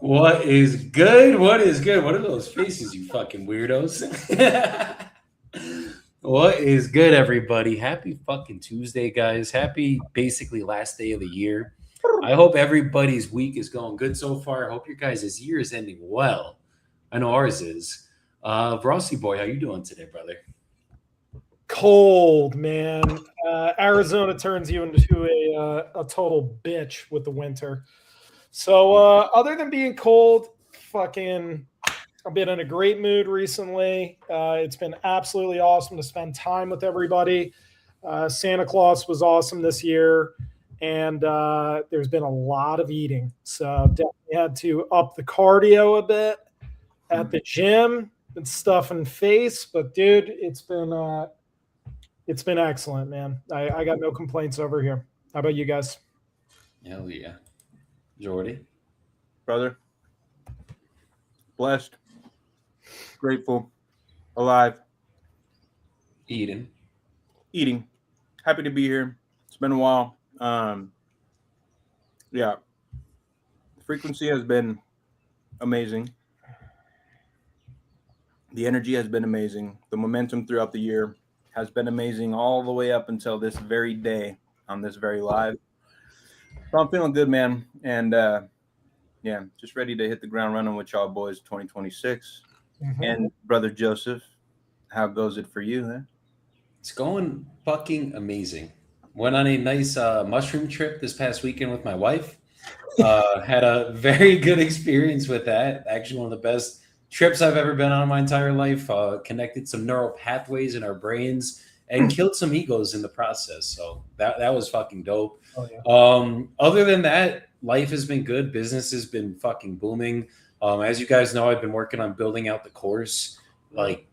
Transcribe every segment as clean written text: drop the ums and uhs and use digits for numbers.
What is good? What is good? What are those faces, you fucking weirdos? What is good, everybody? Happy fucking Tuesday, guys. Happy basically last day of the year. I hope everybody's week is going good so far. I hope your guys' year is ending well. I know ours is. Rossi boy, how you doing today, brother? Cold, man. Arizona turns you into a total bitch with the winter. So other than being cold, fucking, I've been in a great mood recently. It's been absolutely awesome to spend time with everybody. Santa Claus was awesome this year, and there's been a lot of eating. So definitely had to up the cardio a bit at the gym and stuff in face. But dude, it's been excellent, man. I got no complaints over here. How about you guys? Hell yeah. Jordy? Brother. Blessed, grateful, alive, Eden. eating. Happy to be here. It's been a while. Yeah. The frequency has been amazing. The energy has been amazing. The momentum throughout the year has been amazing all the way up until this very day on this very live. So I'm feeling good, man. And yeah, just ready to hit the ground running with y'all boys 2026. And brother Joseph, how goes it for you? Huh? It's going fucking amazing. Went on a nice mushroom trip this past weekend with my wife. Had a very good experience with that. Actually, one of the best trips I've ever been on in my entire life. Connected some neural pathways in our brains and killed some egos in the process. So that was fucking dope. Oh, yeah. Other than that, life has been good. Business has been fucking booming. As you guys know, I've been working on building out the course. Like,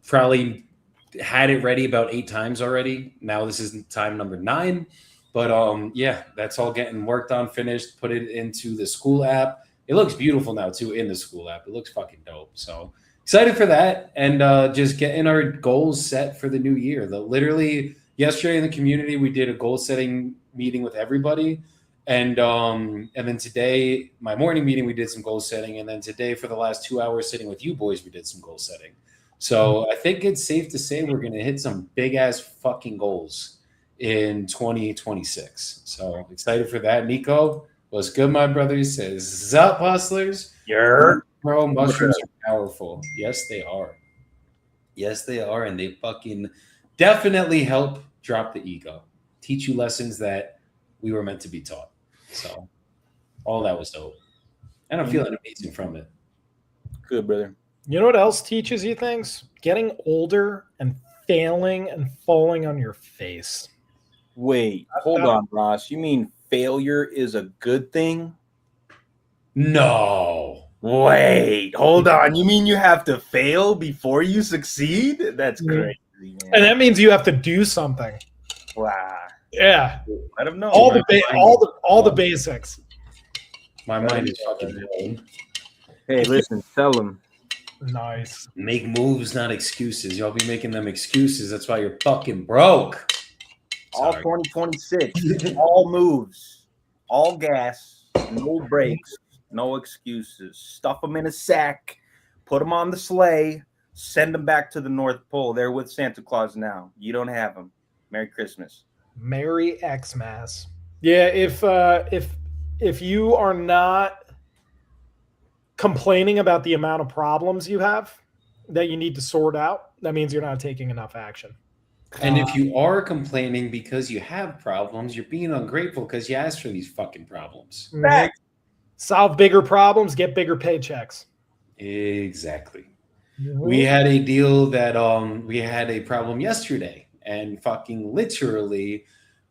probably had it ready about 8 times already. Now this is time number 9. But yeah, that's all getting worked on, finished, put it into the school app. It looks beautiful now too in the school app. It looks fucking dope. So excited for that, and just getting our goals set for the new year. Literally yesterday in the community, we did a goal setting meeting with everybody. And then today, my morning meeting, we did some goal setting. And then today, for the last 2 hours sitting with you boys, we did some goal setting. So I think it's safe to say we're going to hit some big ass fucking goals in 2026. So excited for that. Nico, what's good, my brother? He says, "Sup, hustlers?" Bro, mushrooms are powerful. Yes, they are. Yes, they are. And they fucking definitely help drop the ego, teach you lessons that we were meant to be taught. So all that was dope. And I'm feeling amazing from it. Good, brother. You know what else teaches you things? Getting older and failing and falling on your face. Wait, hold on, Ross. You mean failure is a good thing? No. Wait, hold on. You mean you have to fail before you succeed? That's crazy, man. And that means you have to do something. Wow. Yeah. Let them know. All the basics. My mind is fucking blown. Hey, listen, tell them. Nice. Make moves, not excuses. Y'all be making them excuses. That's why you're fucking broke. All 2026, all moves, all gas, no brakes, no excuses. Stuff them in a sack, put them on the sleigh, send them back to the North Pole. They're with Santa Claus now. You don't have them. Merry Christmas. Merry Xmas. Yeah, if you are not complaining about the amount of problems you have that you need to sort out, that means you're not taking enough action. And if you are complaining because you have problems, you're being ungrateful because you asked for these fucking problems. Back. Solve bigger problems, get bigger paychecks. Exactly. We had a deal that we had a problem yesterday, and fucking literally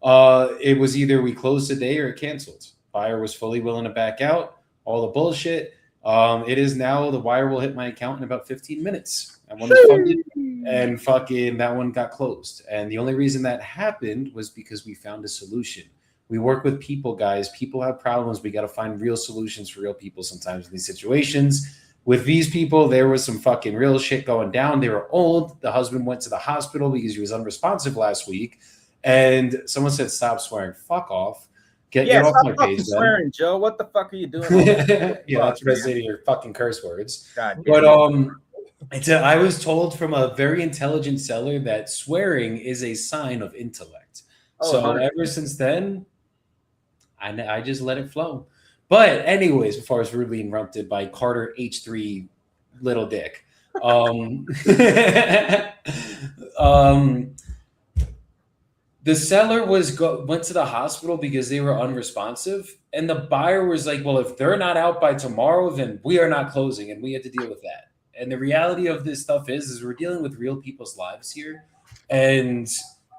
it was either we closed today or it canceled. Buyer was fully willing to back out, all the bullshit. It is now the wire will hit my account in about 15 minutes. I want to fund it, and fucking that one got closed. And the only reason that happened was because we found a solution. We work with people, guys. People have problems. We got to find real solutions for real people sometimes in these situations. With these people, there was some fucking real shit going down. They were old. The husband went to the hospital because he was unresponsive last week. And someone said, "Stop swearing. Fuck off." Get off stop my fucking page, then. swearing, Joe. What the fuck are you doing? Yeah, that's what I say to your fucking curse words. God, But I was told from a very intelligent seller that swearing is a sign of intellect. Oh, So 100%. ever since then, I just let it flow. But anyways, before I was rudely interrupted by Carter H3 Little Dick. The seller went to the hospital because they were unresponsive, and the buyer was like, well, if they're not out by tomorrow, then we are not closing, and we had to deal with that. And the reality of this stuff is we're dealing with real people's lives here, and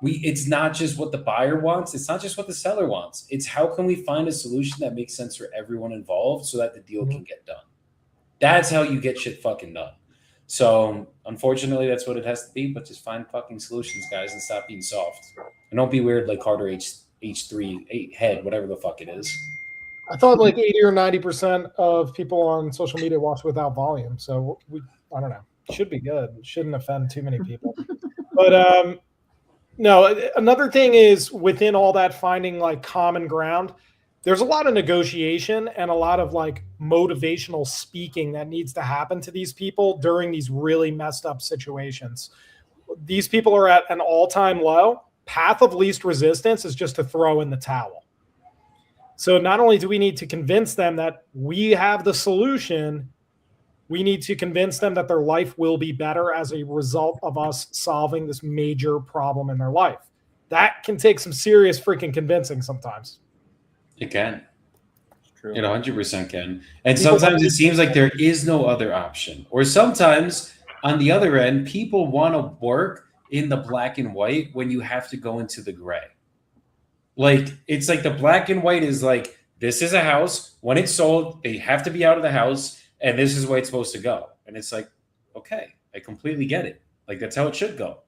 it's not just what the buyer wants, it's not just what the seller wants. It's how can we find a solution that makes sense for everyone involved so that the deal can get done. That's how you get shit fucking done. So unfortunately, that's what it has to be. But just find fucking solutions, guys, and stop being soft. And don't be weird like Carter H3 head, whatever the fuck it is. I thought like 80 or 90% of people on social media watch without volume. So I don't know. Should be good. It shouldn't offend too many people. But no, another thing is within all that finding like common ground, there's a lot of negotiation and a lot of like motivational speaking that needs to happen to these people during these really messed up situations. These people are at an all-time low. Path of least resistance is just to throw in the towel. So not only do we need to convince them that we have the solution, we need to convince them that their life will be better as a result of us solving this major problem in their life. That can take some serious freaking convincing sometimes. It can. It's true. It 100% can. And sometimes it seems like there is no other option. Or sometimes on the other end, people want to work in the black and white when you have to go into the gray. Like, it's like the black and white is like, this is a house. When it's sold, they have to be out of the house, and this is the way it's supposed to go. And it's like, okay, I completely get it. Like, that's how it should go.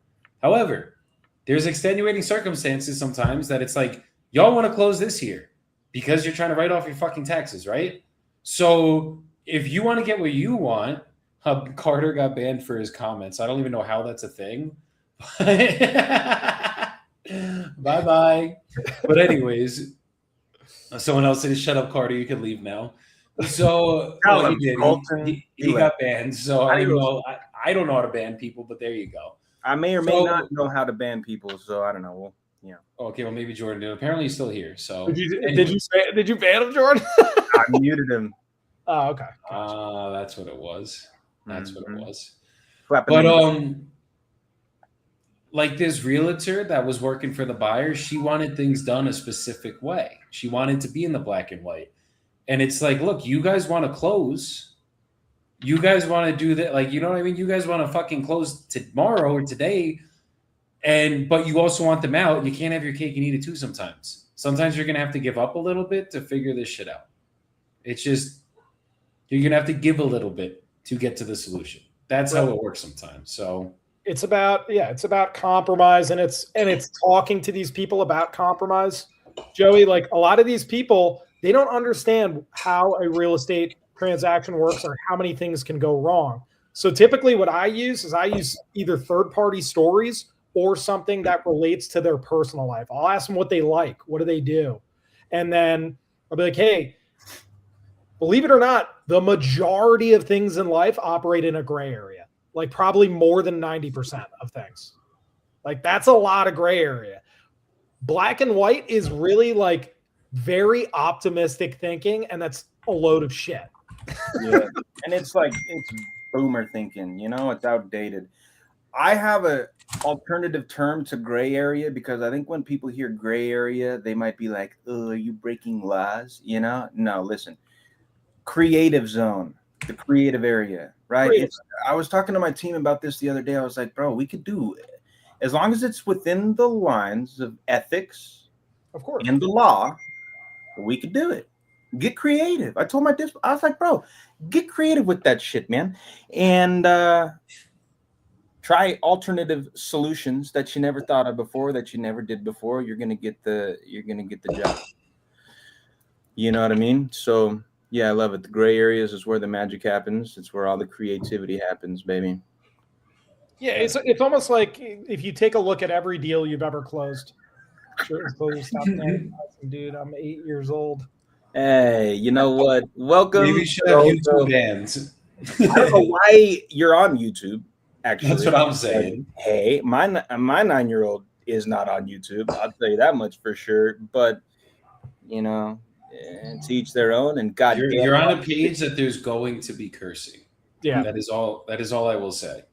However, there's extenuating circumstances sometimes that it's like, y'all want to close this year because you're trying to write off your fucking taxes, right? So if you want to get what you want, Carter got banned for his comments. I don't even know how that's a thing. Bye-bye. But anyways, someone else said, shut up, Carter. You can leave now. So he did. He got banned. So I don't know how to ban people, but there you go. I may or may not know how to ban people, so I don't know. Well, yeah. Okay, well maybe Jordan did. Apparently he's still here. So did you ban him, Jordan? I muted him. Oh, okay. That's what it was. That's what it was. But like this realtor that was working for the buyer, she wanted things done a specific way. She wanted to be in the black and white. And it's like, look, you guys want to close. You guys want to do that. Like, you know what I mean? You guys want to fucking close tomorrow or today. But you also want them out. You can't have your cake and eat it too sometimes. Sometimes you're going to have to give up a little bit to figure this shit out. It's just, you're going to have to give a little bit to get to the solution. That's how it works sometimes. So it's about compromise, and it's talking to these people about compromise. Joey, like a lot of these people, they don't understand how a real estate transaction works or how many things can go wrong. So typically what I use either third-party stories or something that relates to their personal life. I'll ask them what they like, what do they do? And then I'll be like, hey, believe it or not, the majority of things in life operate in a gray area, like probably more than 90% of things. Like that's a lot of gray area. Black and white is really like very optimistic thinking, and that's a load of shit. Yeah, and it's boomer thinking, it's outdated. I have a alternative term to gray area because I think when people hear gray area, they might be like, oh, are you breaking laws? No, listen. Creative zone, the creative area, right? I was talking to my team about this the other day. I was like, bro, we could do it. As long as it's within the lines of ethics, of course, and the law, we could do it. Get creative. I told my disc, I was like, bro, get creative with that shit, man. And try alternative solutions that you never thought of before, that you never did before. You're gonna get the job. You know what I mean? So yeah, I love it. The gray areas is where the magic happens. It's where all the creativity happens, baby. Yeah, it's almost like if you take a look at every deal you've ever closed, Sure, so stop advertising, dude. I'm 8 years old. Hey, you know what? Welcome. Maybe you should have YouTube bans. I don't know why you're on YouTube. Actually, That's what I'm saying. Hey, my 9-year-old is not on YouTube. I'll tell you that much for sure. But you know, to each their own. And God, you're on a page that there's going to be cursing. Yeah, that is all I will say.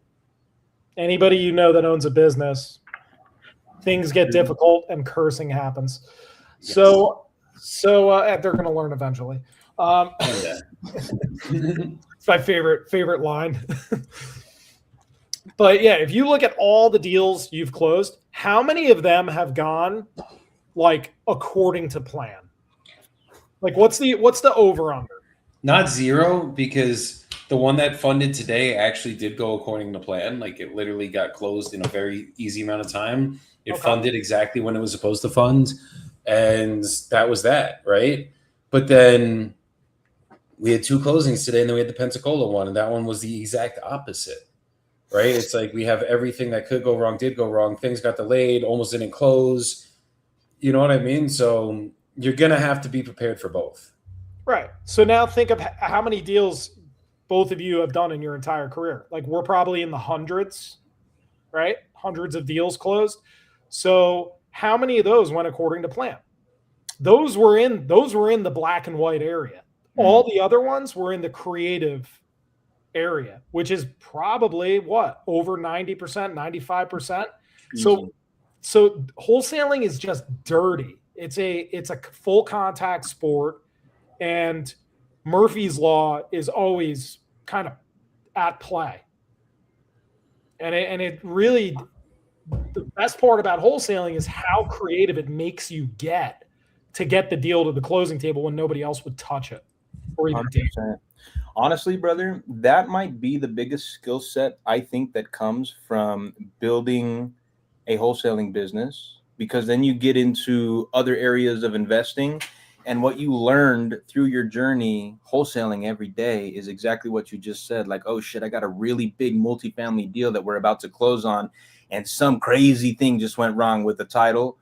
Anybody you know that owns a business, things get difficult and cursing happens. Yes. So they're going to learn eventually. It's my favorite line. But yeah, if you look at all the deals you've closed, how many of them have gone like according to plan? Like what's the over under? Not zero, because the one that funded today actually did go according to plan. Like it literally got closed in a very easy amount of time. It funded exactly when it was supposed to fund, and that was that, right? But then we had 2 closings today, and then we had the Pensacola one, and that one was the exact opposite, right? It's like we have everything that could go wrong, did go wrong. Things got delayed, almost didn't close. You know what I mean? So you're going to have to be prepared for both. Right. So now think of how many deals both of you have done in your entire career. Like we're probably in the hundreds, right? Hundreds of deals closed. So how many of those went according to plan? Those were in the black and white area. All the other ones were in the creative area, which is probably what, over 90%, 95%. So wholesaling is just dirty. It's a full contact sport, and Murphy's Law is always kind of at play. And it really, the best part about wholesaling is how creative it makes you get to get the deal to the closing table when nobody else would touch it or even dare. Honestly, brother, that might be the biggest skill set I think that comes from building a wholesaling business, because then you get into other areas of investing, and what you learned through your journey wholesaling every day is exactly what you just said. Like, oh shit, I got a really big multifamily deal that we're about to close on, and some crazy thing just went wrong with the title.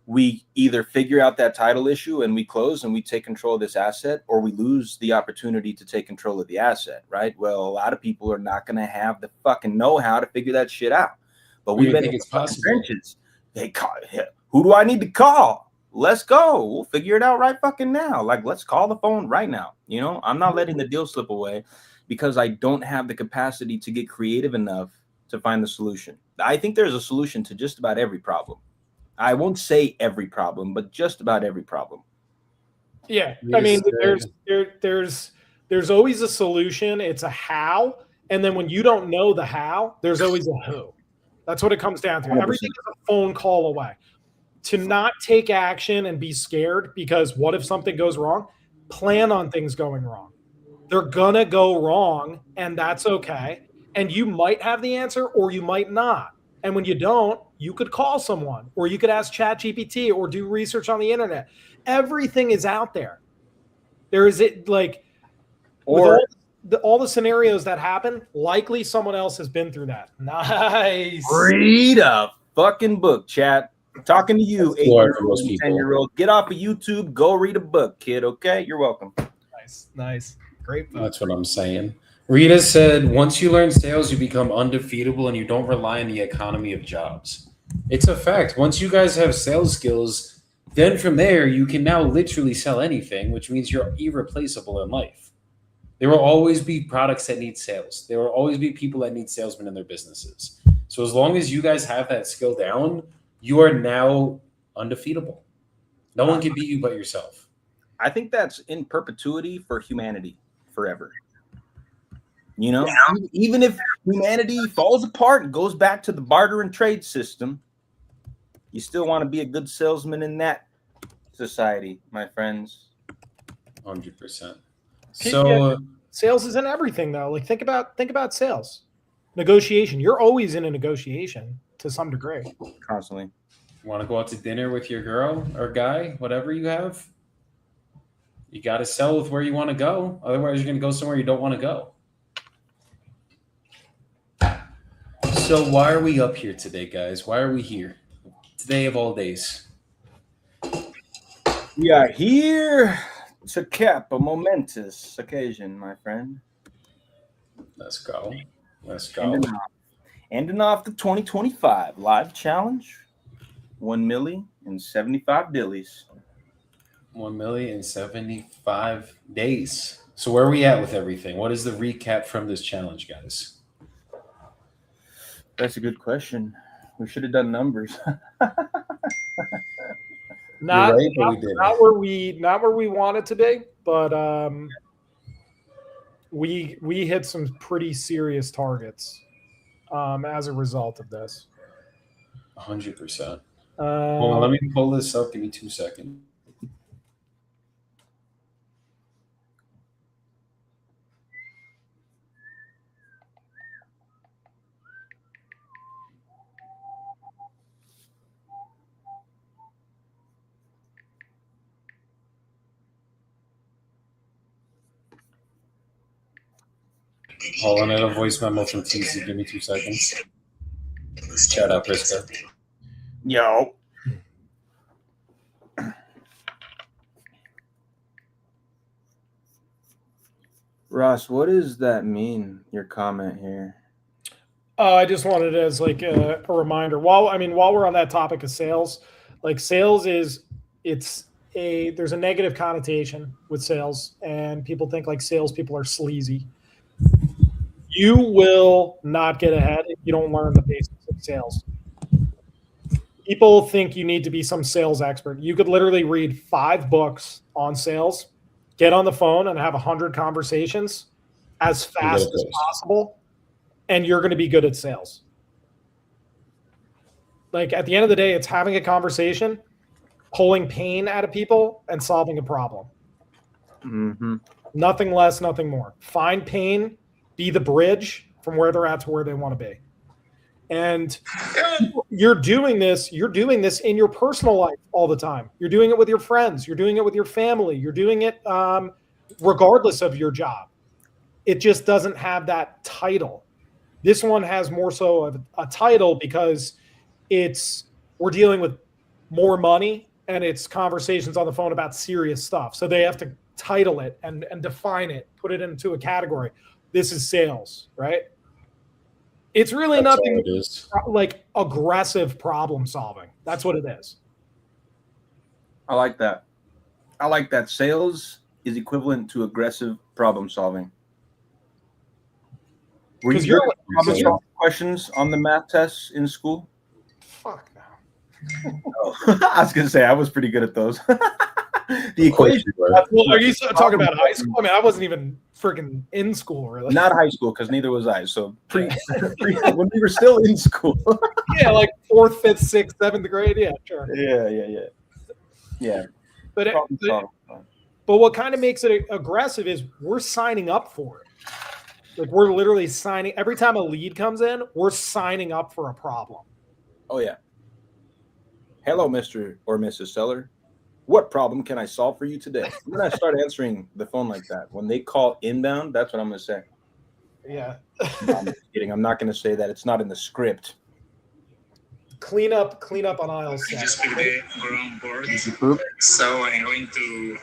We either figure out that title issue and we close and we take control of this asset, or we lose the opportunity to take control of the asset, right? Well, a lot of people are not going to have the fucking know-how to figure that shit out. But we've been in the trenches. Hey, who do I need to call? Let's go. We'll figure it out right fucking now. Like, let's call the phone right now. You know, I'm not letting the deal slip away because I don't have the capacity to get creative enough to find the solution. I think there's a solution to just about every problem. I won't say every problem, but just about every problem. Yeah, I mean, there's always a solution. It's a how, and then when you don't know the how, there's always a who. That's what it comes down to. 100%. Everything is a phone call away. To not take action and be scared, because what if something goes wrong? Plan on things going wrong. They're gonna go wrong, and that's okay. And you might have the answer, or you might not. And when you don't, you could call someone, or you could ask ChatGPT, or do research on the internet. Everything is out there. There is it, like, or all the scenarios that happen, likely someone else has been through that. Nice. Read a fucking book, chat. I'm talking to you, 8-year-old, 10-year-old. Get off of YouTube. Go read a book, kid. Okay, you're welcome. Nice. Great book. That's what I'm saying. Rita said, once you learn sales, you become undefeatable and you don't rely on the economy of jobs. It's a fact. Once you guys have sales skills, then from there, you can now literally sell anything, which means you're irreplaceable in life. There will always be products that need sales. There will always be people that need salesmen in their businesses. So as long as you guys have that skill down, you are now undefeatable. No one can beat you but yourself. I think that's in perpetuity for humanity forever. You know, even if humanity falls apart and goes back to the barter and trade system, you still want to be a good salesman in that society, my friends. 100%. So sales isn't everything, though. Like think about sales, negotiation. You're always in a negotiation to some degree. Constantly. Want to go out to dinner with your girl or guy, whatever you have? You got to sell with where you want to go. Otherwise, you're going to go somewhere you don't want to go. So why are we up here today, guys? Why are we here? Today of all days. We are here to cap a momentous occasion, my friend. Let's go. Let's go. Ending off the 2025 live challenge. 1,075 dillies. 1,075 days. So where are we at with everything? What is the recap from this challenge, guys? That's a good question. We should have done numbers. Not right, but we didn't. not where we wanted to be, but we hit some pretty serious targets as a result of this. 100%. Well, let me pull this up. Give me 2 seconds. Hold on, I have a voice memo from TC. Give me 2 seconds. Shout out, Priska. Yo. Ross, what does that mean, your comment here? I just wanted it as like a reminder. While we're on that topic of sales, like sales there's a negative connotation with sales, and people think like salespeople are sleazy. You will not get ahead if you don't learn the basics of sales. People think you need to be some sales expert. You could literally read 5 books on sales, get on the phone and have 100 conversations as fast as possible, and you're going to be good at sales. Like at the end of the day, it's having a conversation, pulling pain out of people, and solving a problem. Mm-hmm. Nothing less, nothing more. Find pain, be the bridge from where they're at to where they want to be. And you're doing this in your personal life all the time. You're doing it with your friends. You're doing it with your family. You're doing it regardless of your job. It just doesn't have that title. This one has more so of a title because we're dealing with more money, and it's conversations on the phone about serious stuff. So they have to title it and define it, put it into a category. This is sales, right? It's really nothing like aggressive problem solving. That's what it is. I like that. I like that. Sales is equivalent to aggressive problem solving. Were you good at problem solving questions on the math tests in school? Fuck no. Oh. I was gonna say I was pretty good at those. The equation. Well, are you talking about high school? I mean, I wasn't even freaking in school, really. Not high school, because neither was I. So when we were still in school. Yeah, like 4th, 5th, 6th, 7th grade. Yeah, sure. Yeah. But what kind of makes it aggressive is we're signing up for it. Like we're literally signing. Every time a lead comes in, we're signing up for a problem. Oh yeah. Hello, Mr. or Mrs. Seller. What problem can I solve for you today? When I start answering the phone like that, when they call inbound, that's what I'm going to say. Yeah. No, I'm just kidding. I'm not going to say that. It's not in the script. Clean up on aisle 7. Just pick the ground board. So I'm going to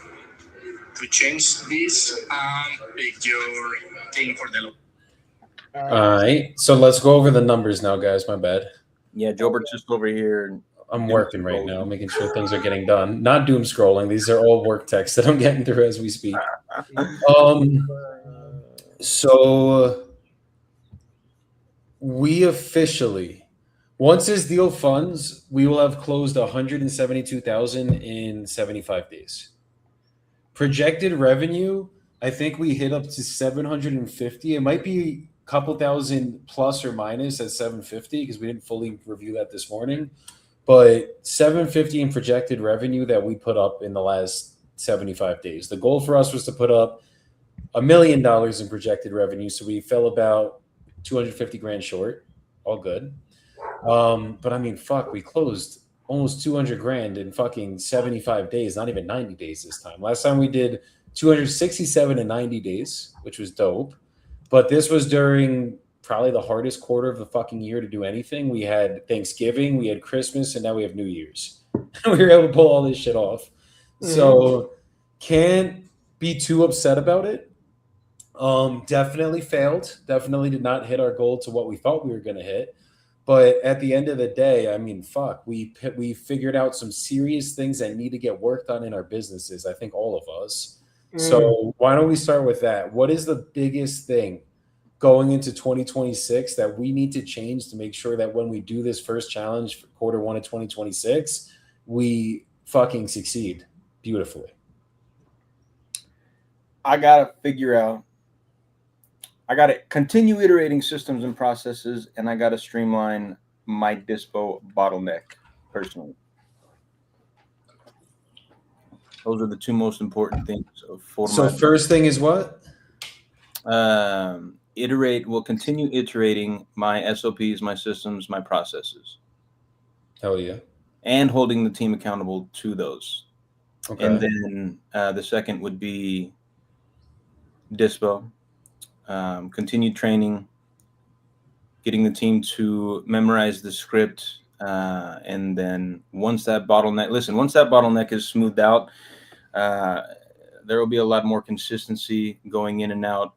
change this and pick your thing for the logo. All right. So let's go over the numbers now, guys. My bad. Yeah, Jobert's just over here. I'm working right now, making sure things are getting done. Not doom scrolling. These are all work texts that I'm getting through as we speak. So we officially, once this deal funds, we will have closed 172,000 in 75 days. Projected revenue, I think we hit up to 750. It might be a couple thousand plus or minus at 750 because we didn't fully review that this morning. But 750 in projected revenue that we put up in the last 75 days. The goal for us was to put up $1 million in projected revenue. So we fell about 250 grand short. All good. But I mean, fuck, we closed almost 200 grand in fucking 75 days, not even 90 days this time. Last time we did 267 in 90 days, which was dope. But this was during probably the hardest quarter of the fucking year to do anything. We had Thanksgiving, we had Christmas, and now we have New Year's. We were able to pull all this shit off. So can't be too upset about it. Definitely failed. Definitely did not hit our goal to what we thought we were going to hit. But at the end of the day, I mean, fuck, we figured out some serious things that need to get worked on in our businesses. I think all of us. So why don't we start with that? What is the biggest thing going into 2026 that we need to change to make sure that when we do this first challenge for quarter one of 2026, we fucking succeed beautifully? I gotta continue iterating systems and processes, and I gotta streamline my dispo bottleneck personally. Those are the two most important things for So first thing is what? We'll continue iterating my SOPs, my systems, my processes. Hell yeah. And holding the team accountable to those. Okay. And then the second would be dispo. Continued training, getting the team to memorize the script, and then once that bottleneck is smoothed out, there will be a lot more consistency going in and out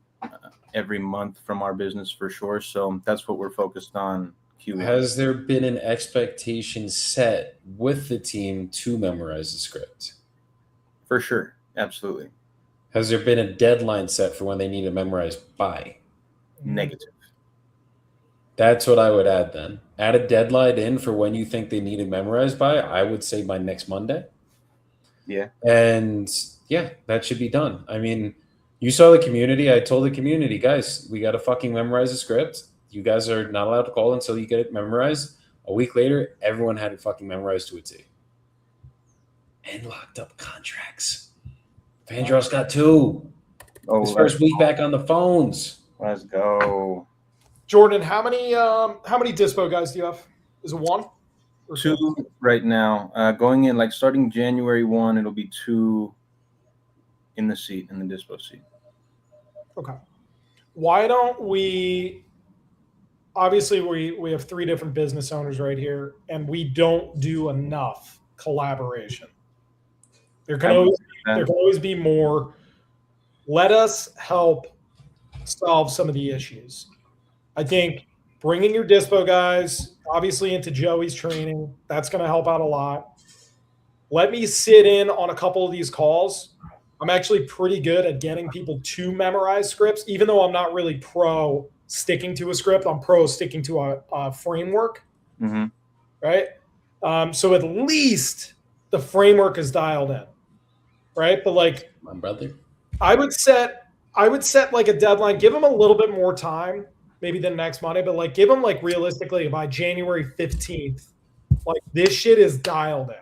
every month from our business for sure. So that's what we're focused on. Has there been an expectation set with the team to memorize the script? For sure. Absolutely. Has there been a deadline set for when they need to memorize by? Negative. That's what I would add then. Add a deadline in for when you think they need to memorize by. I would say by next Monday. Yeah. And yeah, that should be done. I mean, you saw the community. I told the community, guys, we got to fucking memorize the script. You guys are not allowed to call until you get it memorized. A week later, everyone had it fucking memorized to a T. And locked up contracts. Vandross got 2. His first week back on the phones. Let's go. Jordan, how many dispo guys do you have? Is it 1? Or 2 right now. Going in, like starting January 1, it'll be 2 in the dispo seat. Okay. Why don't we? Obviously, we have 3 different business owners right here, and we don't do enough collaboration. There can always be more. Let us help solve some of the issues. I think bringing your dispo guys, obviously, into Joey's training, that's going to help out a lot. Let me sit in on a couple of these calls. I'm actually pretty good at getting people to memorize scripts, even though I'm not really pro sticking to a script. I'm pro sticking to a framework, right? So at least the framework is dialed in, right? But like, my brother, I would set like a deadline. Give them a little bit more time, maybe the next Monday, but like give them like realistically by January 15th, like this shit is dialed in,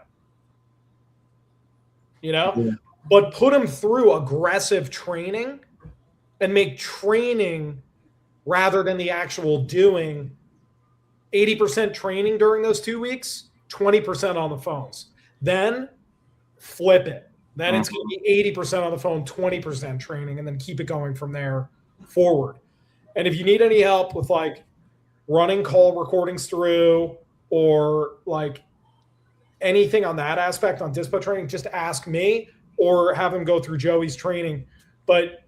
you know? Yeah. But put them through aggressive training and make training rather than the actual doing 80% training during those 2 weeks, 20% on the phones. Then flip it. Then it's going to be 80% on the phone, 20% training, and then keep it going from there forward. And if you need any help with like running call recordings through or like anything on that aspect on dispo training, just ask me or have him go through Joey's training. But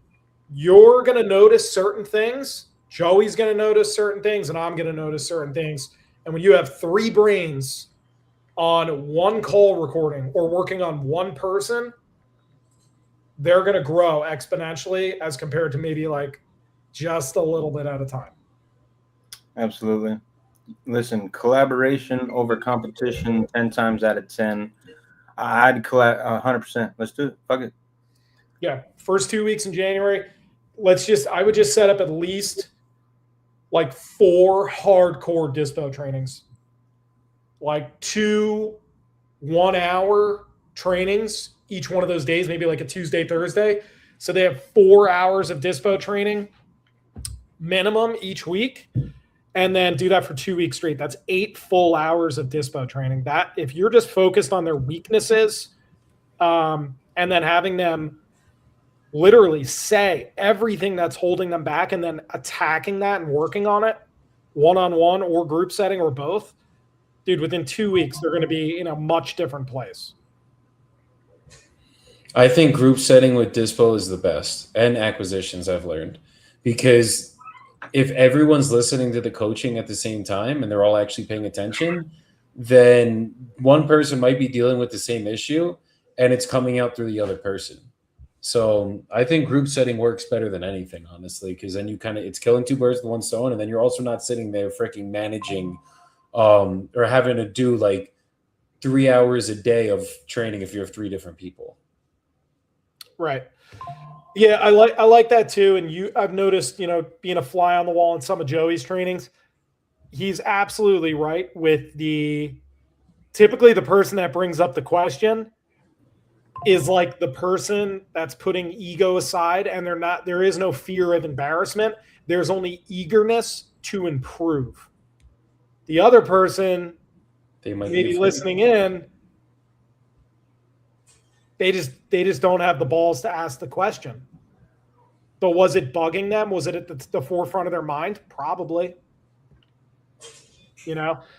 you're going to notice certain things. Joey's going to notice certain things, and I'm going to notice certain things. And when you have 3 brains on one call recording or working on one person, they're going to grow exponentially as compared to maybe like just a little bit at a time. Absolutely. Listen, collaboration over competition 10 times out of 10. I'd collab 100%. Let's do it. Fuck it. Yeah. First 2 weeks in January, I would just set up at least like 4 hardcore dispo trainings, like 2 1-hour trainings each one of those days, maybe like a Tuesday, Thursday. So they have 4 hours of dispo training minimum each week, and then do that for 2 weeks straight. That's 8 full hours of dispo training. That if you're just focused on their weaknesses, and then having them literally say everything that's holding them back and then attacking that and working on it one-on-one or group setting or both, dude, within 2 weeks, they're going to be in a much different place. I think group setting with Dispo is the best, and acquisitions I've learned, because if everyone's listening to the coaching at the same time and they're all actually paying attention, then one person might be dealing with the same issue and it's coming out through the other person. So I think group setting works better than anything, honestly, because then you kind of it's killing two birds with one stone, and then you're also not sitting there freaking managing or having to do like 3 hours a day of training if you have three different people. Right. Yeah, I like that too. And I've noticed, being a fly on the wall in some of Joey's trainings, he's absolutely right with typically the person that brings up the question is like the person that's putting ego aside, and there is no fear of embarrassment. There's only eagerness to improve. The other person, They might maybe be listening in, they just don't have the balls to ask the question. But was it bugging them? Was it at the forefront of their mind? Probably.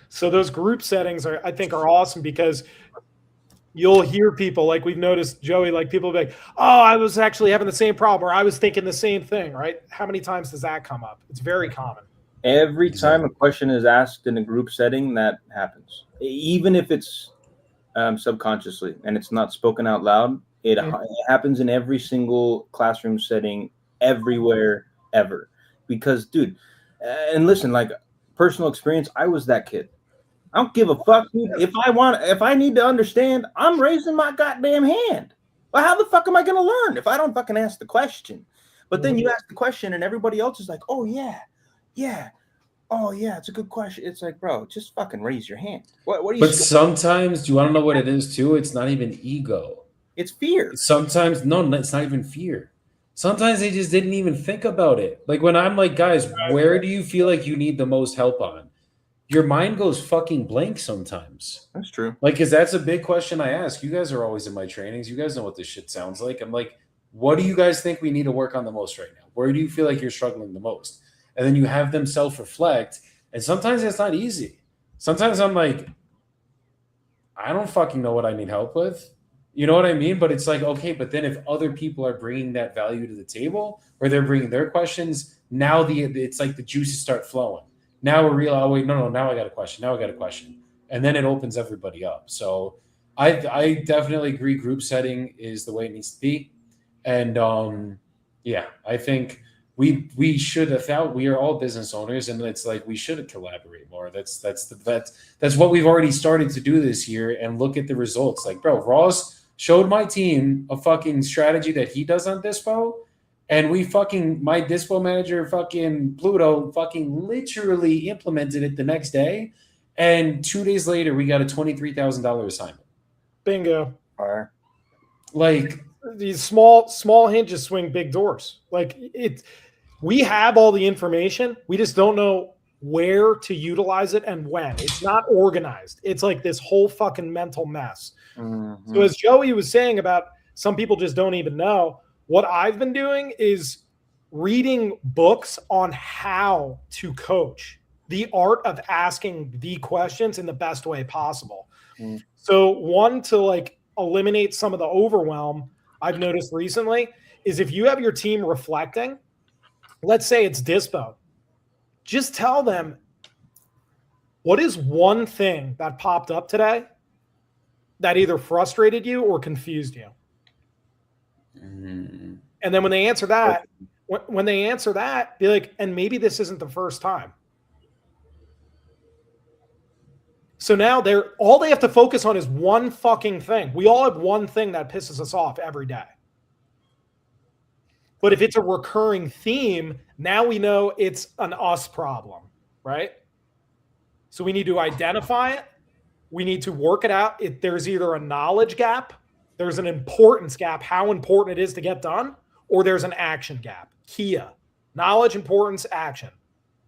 So those group settings I think are awesome, because you'll hear people, like we've noticed, Joey, like people be like, oh, I was actually having the same problem, or I was thinking the same thing, right? How many times does that come up? It's very common. Every time a question is asked in a group setting, that happens. Even if it's subconsciously and it's not spoken out loud, it happens in every single classroom setting, everywhere, ever. Because, dude, and listen, like personal experience, I was that kid. I don't give a fuck, dude. If I need to understand, I'm raising my goddamn hand. Well, how the fuck am I going to learn if I don't fucking ask the question? But then you ask the question and everybody else is like, oh, yeah. Oh, yeah, it's a good question. It's like, bro, just fucking raise your hand. What are you? But sometimes, do you want to know what it is too? It's not even ego. It's fear. Sometimes, no, it's not even fear. Sometimes they just didn't even think about it. Like when I'm like, guys, where do you feel like you need the most help on? Your mind goes fucking blank sometimes. That's true. Like, because that's a big question I ask. You guys are always in my trainings. You guys know what this shit sounds like. I'm like, what do you guys think we need to work on the most right now? Where do you feel like you're struggling the most? And then you have them self-reflect. And sometimes it's not easy. Sometimes I'm like, I don't fucking know what I need help with. You know what I mean? But it's like, okay, but then if other people are bringing that value to the table, or they're bringing their questions, now it's like the juices start flowing. Now we're real. Oh, wait, no, now I got a question. And then it opens everybody up. So I definitely agree. Group setting is the way it needs to be. And yeah, I think we should have we are all business owners, and it's like we should collaborate more. That's what we've already started to do this year, and look at the results. Like, bro, Ross showed my team a fucking strategy that he does on Dispo, and my Dispo manager, fucking Pluto, fucking literally implemented it the next day, and 2 days later we got a $23,000 assignment. Bingo. Fire. Like these small hinges swing big doors. Like we have all the information. We just don't know where to utilize it and when. It's not organized. It's like this whole fucking mental mess. Mm-hmm. So as Joey was saying about some people just don't even know, what I've been doing is reading books on how to coach, the art of asking the questions in the best way possible. Mm. So one, to like eliminate some of the overwhelm I've noticed recently is if you have your team reflecting, let's say it's Dispo, just tell them, what is one thing that popped up today that either frustrated you or confused you? Mm. And then when they answer that, be like, and maybe this isn't the first time. So now all they have to focus on is one fucking thing. We all have one thing that pisses us off every day. But if it's a recurring theme, now we know it's an us problem, right? So we need to identify it. We need to work it out. There's either a knowledge gap, there's an importance gap, how important it is to get done, or there's an action gap. KIA, knowledge, importance, action.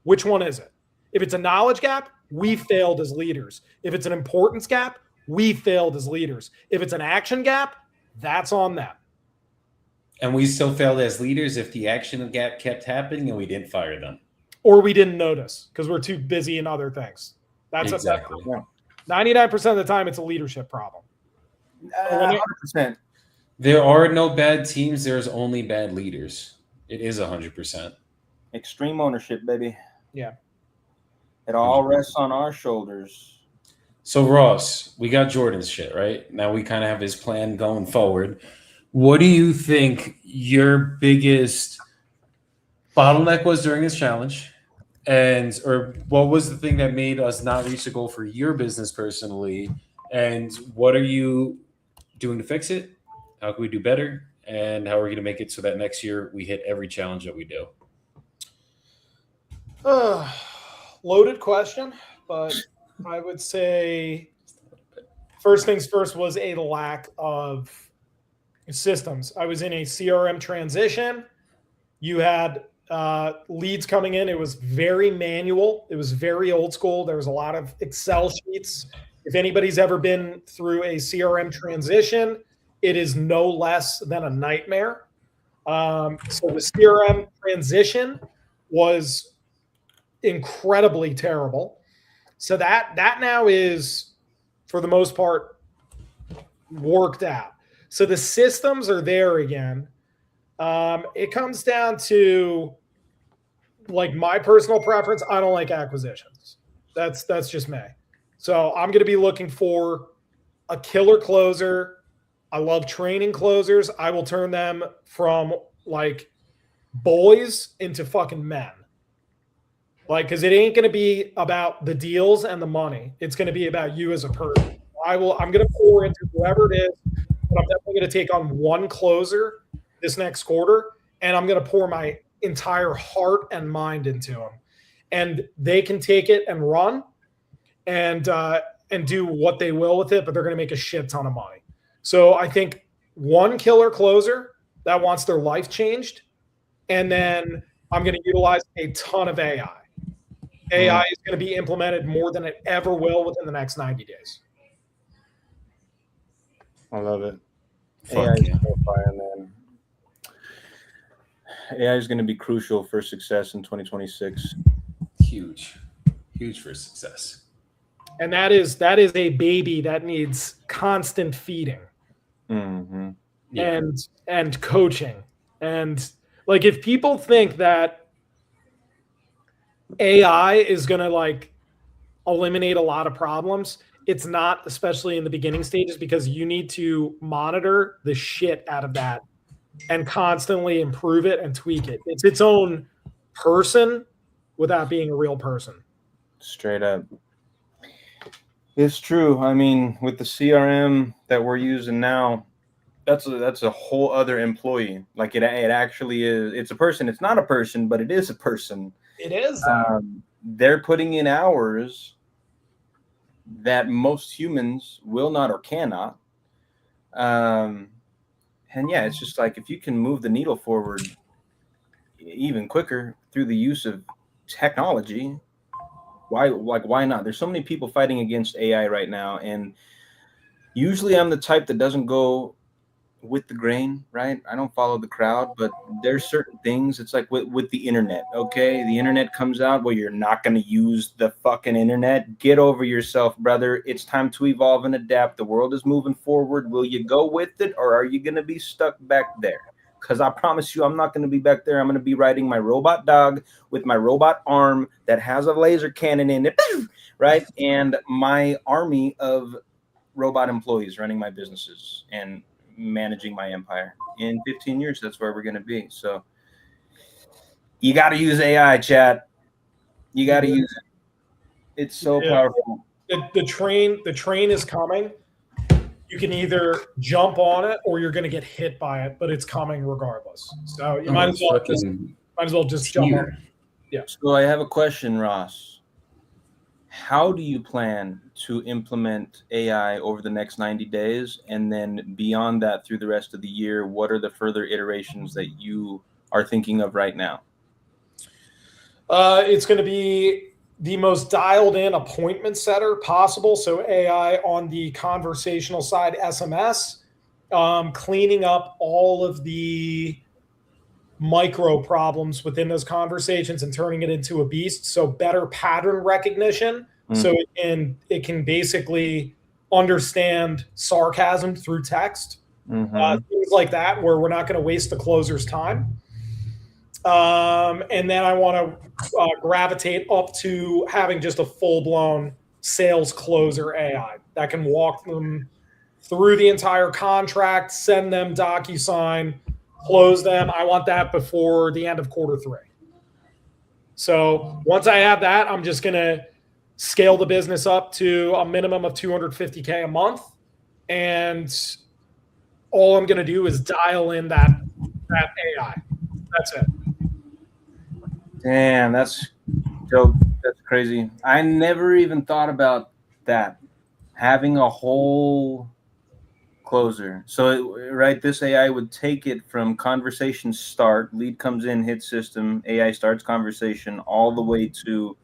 Which one is it? If it's a knowledge gap, we failed as leaders. If it's an importance gap, we failed as leaders. If it's an action gap, that's on them. And we still failed as leaders if the action gap kept happening and we didn't fire them. Or we didn't notice because we're too busy in other things. That's exactly. 99% of the time, it's a leadership problem. 100%. There are no bad teams. There's only bad leaders. It is 100%. Extreme ownership, baby. Yeah. It all rests on our shoulders. So Ross, we got Jordan's shit, right? Now we kind of have his plan going forward. What do you think your biggest bottleneck was during this challenge? And or what was the thing that made us not reach the goal for your business personally? And what are you doing to fix it? How can we do better? And how are we going to make it so that next year we hit every challenge that we do? Loaded question, but I would say first things first was a lack of systems. I was in a CRM transition. You had leads coming in. It was very manual. It was very old school. There was a lot of Excel sheets. If anybody's ever been through a CRM transition, it is no less than a nightmare. So the CRM transition was incredibly terrible. So that now is, for the most part, worked out. So the systems are there again. It comes down to, like, my personal preference. I don't like acquisitions. That's just me. So I'm going to be looking for a killer closer. I love training closers. I will turn them from like boys into fucking men. Like, because it ain't going to be about the deals and the money. It's going to be about you as a person. I'm going to pour into whoever it is, but I'm definitely going to take on one closer this next quarter, and I'm going to pour my entire heart and mind into them. And they can take it and run and do what they will with it, but they're going to make a shit ton of money. So I think one killer closer that wants their life changed, and then I'm going to utilize a ton of AI. AI is going to be implemented more than it ever will within the next 90 days. I love it. Fuck AI is yeah. so fire, man. AI is going to be crucial for success in 2026. Huge for success. And that is a baby that needs constant feeding. Mm-hmm. Yeah. and coaching. And like, if people think that AI is going to like eliminate a lot of problems, it's not, especially in the beginning stages, because you need to monitor the shit out of that and constantly improve it and tweak it. It's its own person without being a real person. Straight up. It's true. I mean, with the CRM that we're using now, that's a whole other employee. Like it actually is. It's a person. It's not a person, but it is a person. It is. They're putting in hours that most humans will not or cannot. And yeah, it's just like, if you can move the needle forward even quicker through the use of technology, why not? There's so many people fighting against AI right now, and usually I'm the type that doesn't go with the grain, right? I don't follow the crowd, but there's certain things. It's like with the internet, okay? The internet comes out, well, you're not going to use the fucking internet. Get over yourself, brother. It's time to evolve and adapt. The world is moving forward. Will you go with it, or are you going to be stuck back there? Because I promise you, I'm not going to be back there. I'm going to be riding my robot dog with my robot arm that has a laser cannon in it, right? And my army of robot employees running my businesses and managing my empire. In 15 years, that's where we're going to be. So you got to use AI, chat. You got to use it. It's so powerful. The train is coming. You can either jump on it or you're going to get hit by it, but it's coming regardless. So you might as well just jump on it. Yeah. So I have a question, Ross. How do you plan to implement AI over the next 90 days? And then beyond that, through the rest of the year, what are the further iterations that you are thinking of right now? It's going to be the most dialed in appointment setter possible. So AI on the conversational side, SMS, cleaning up all of the micro problems within those conversations and turning it into a beast. So better pattern recognition. So it can basically understand sarcasm through text things like that, where we're not going to waste the closer's time. And then I want to gravitate up to having just a full-blown sales closer AI that can walk them through the entire contract, send them DocuSign, close them. I want that before the end of Q3. So once I have that, I'm just going to scale the business up to a minimum of $250K a month. And all I'm going to do is dial in that AI. That's it. Damn, that's dope. That's crazy. I never even thought about that. Having a whole closer. So, right, this AI would take it from conversation start, lead comes in, hit system, AI starts conversation, all the way to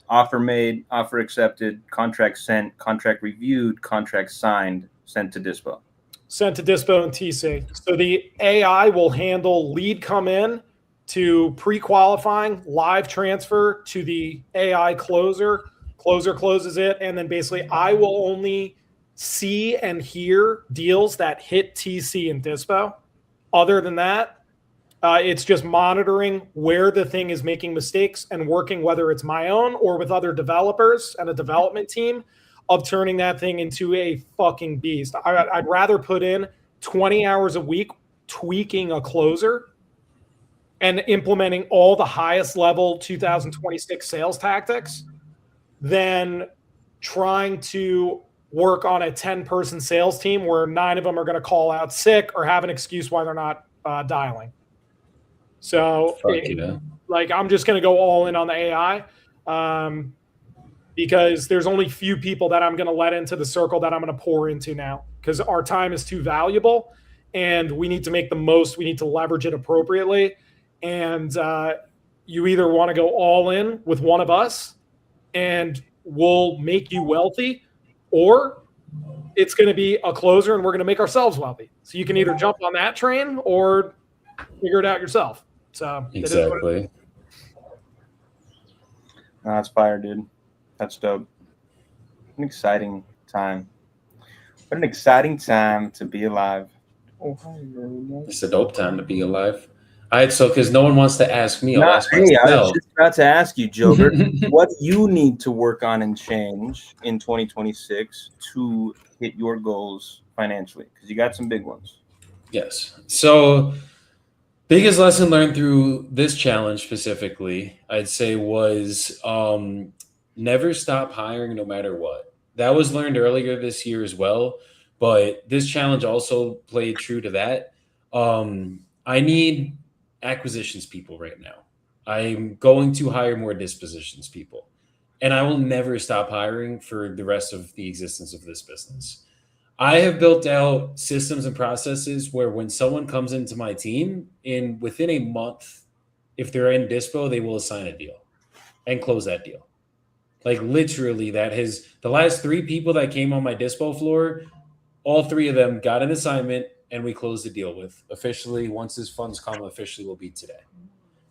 offer made, offer accepted, contract sent, contract reviewed, contract signed, sent to Dispo. Sent to Dispo and TC. So the AI will handle lead come in to pre-qualifying, live transfer to the AI closer. Closer closes it, and then basically I will only see and hear deals that hit TC and Dispo. Other than that, it's just monitoring where the thing is making mistakes and working, whether it's my own or with other developers and a development team, of turning that thing into a fucking beast. I'd rather put in 20 hours a week tweaking a closer and implementing all the highest level 2026 sales tactics than trying to work on a 10-person sales team where 9 of them are going to call out sick or have an excuse why they're not dialing. So, like, I'm just going to go all in on the AI because there's only few people that I'm going to let into the circle that I'm going to pour into now, because our time is too valuable and we need to make the most. We need to leverage it appropriately. And you either want to go all in with one of us and we'll make you wealthy, or it's going to be a closer and we're going to make ourselves wealthy. So you can either jump on that train or figure it out yourself. So exactly. That's fire, dude. That's dope. An exciting time. What an exciting time to be alive. It's a dope time to be alive. All right, so because no one wants to ask me, I'll ask I myself. was just about to ask you, Joker, what you need to work on and change in 2026 to hit your goals financially, because you got some big ones. Yes. So biggest lesson learned through this challenge specifically, I'd say, was never stop hiring no matter what. That was learned earlier this year as well, but this challenge also played true to that. I need acquisitions people right now. I'm going to hire more dispositions people, and I will never stop hiring for the rest of the existence of this business. I have built out systems and processes where when someone comes into my team, within a month, if they're in Dispo, they will assign a deal and close that deal. Like literally, the last 3 people that came on my Dispo floor, all 3 of them got an assignment and we closed the deal with officially. Once his funds come, officially will be today.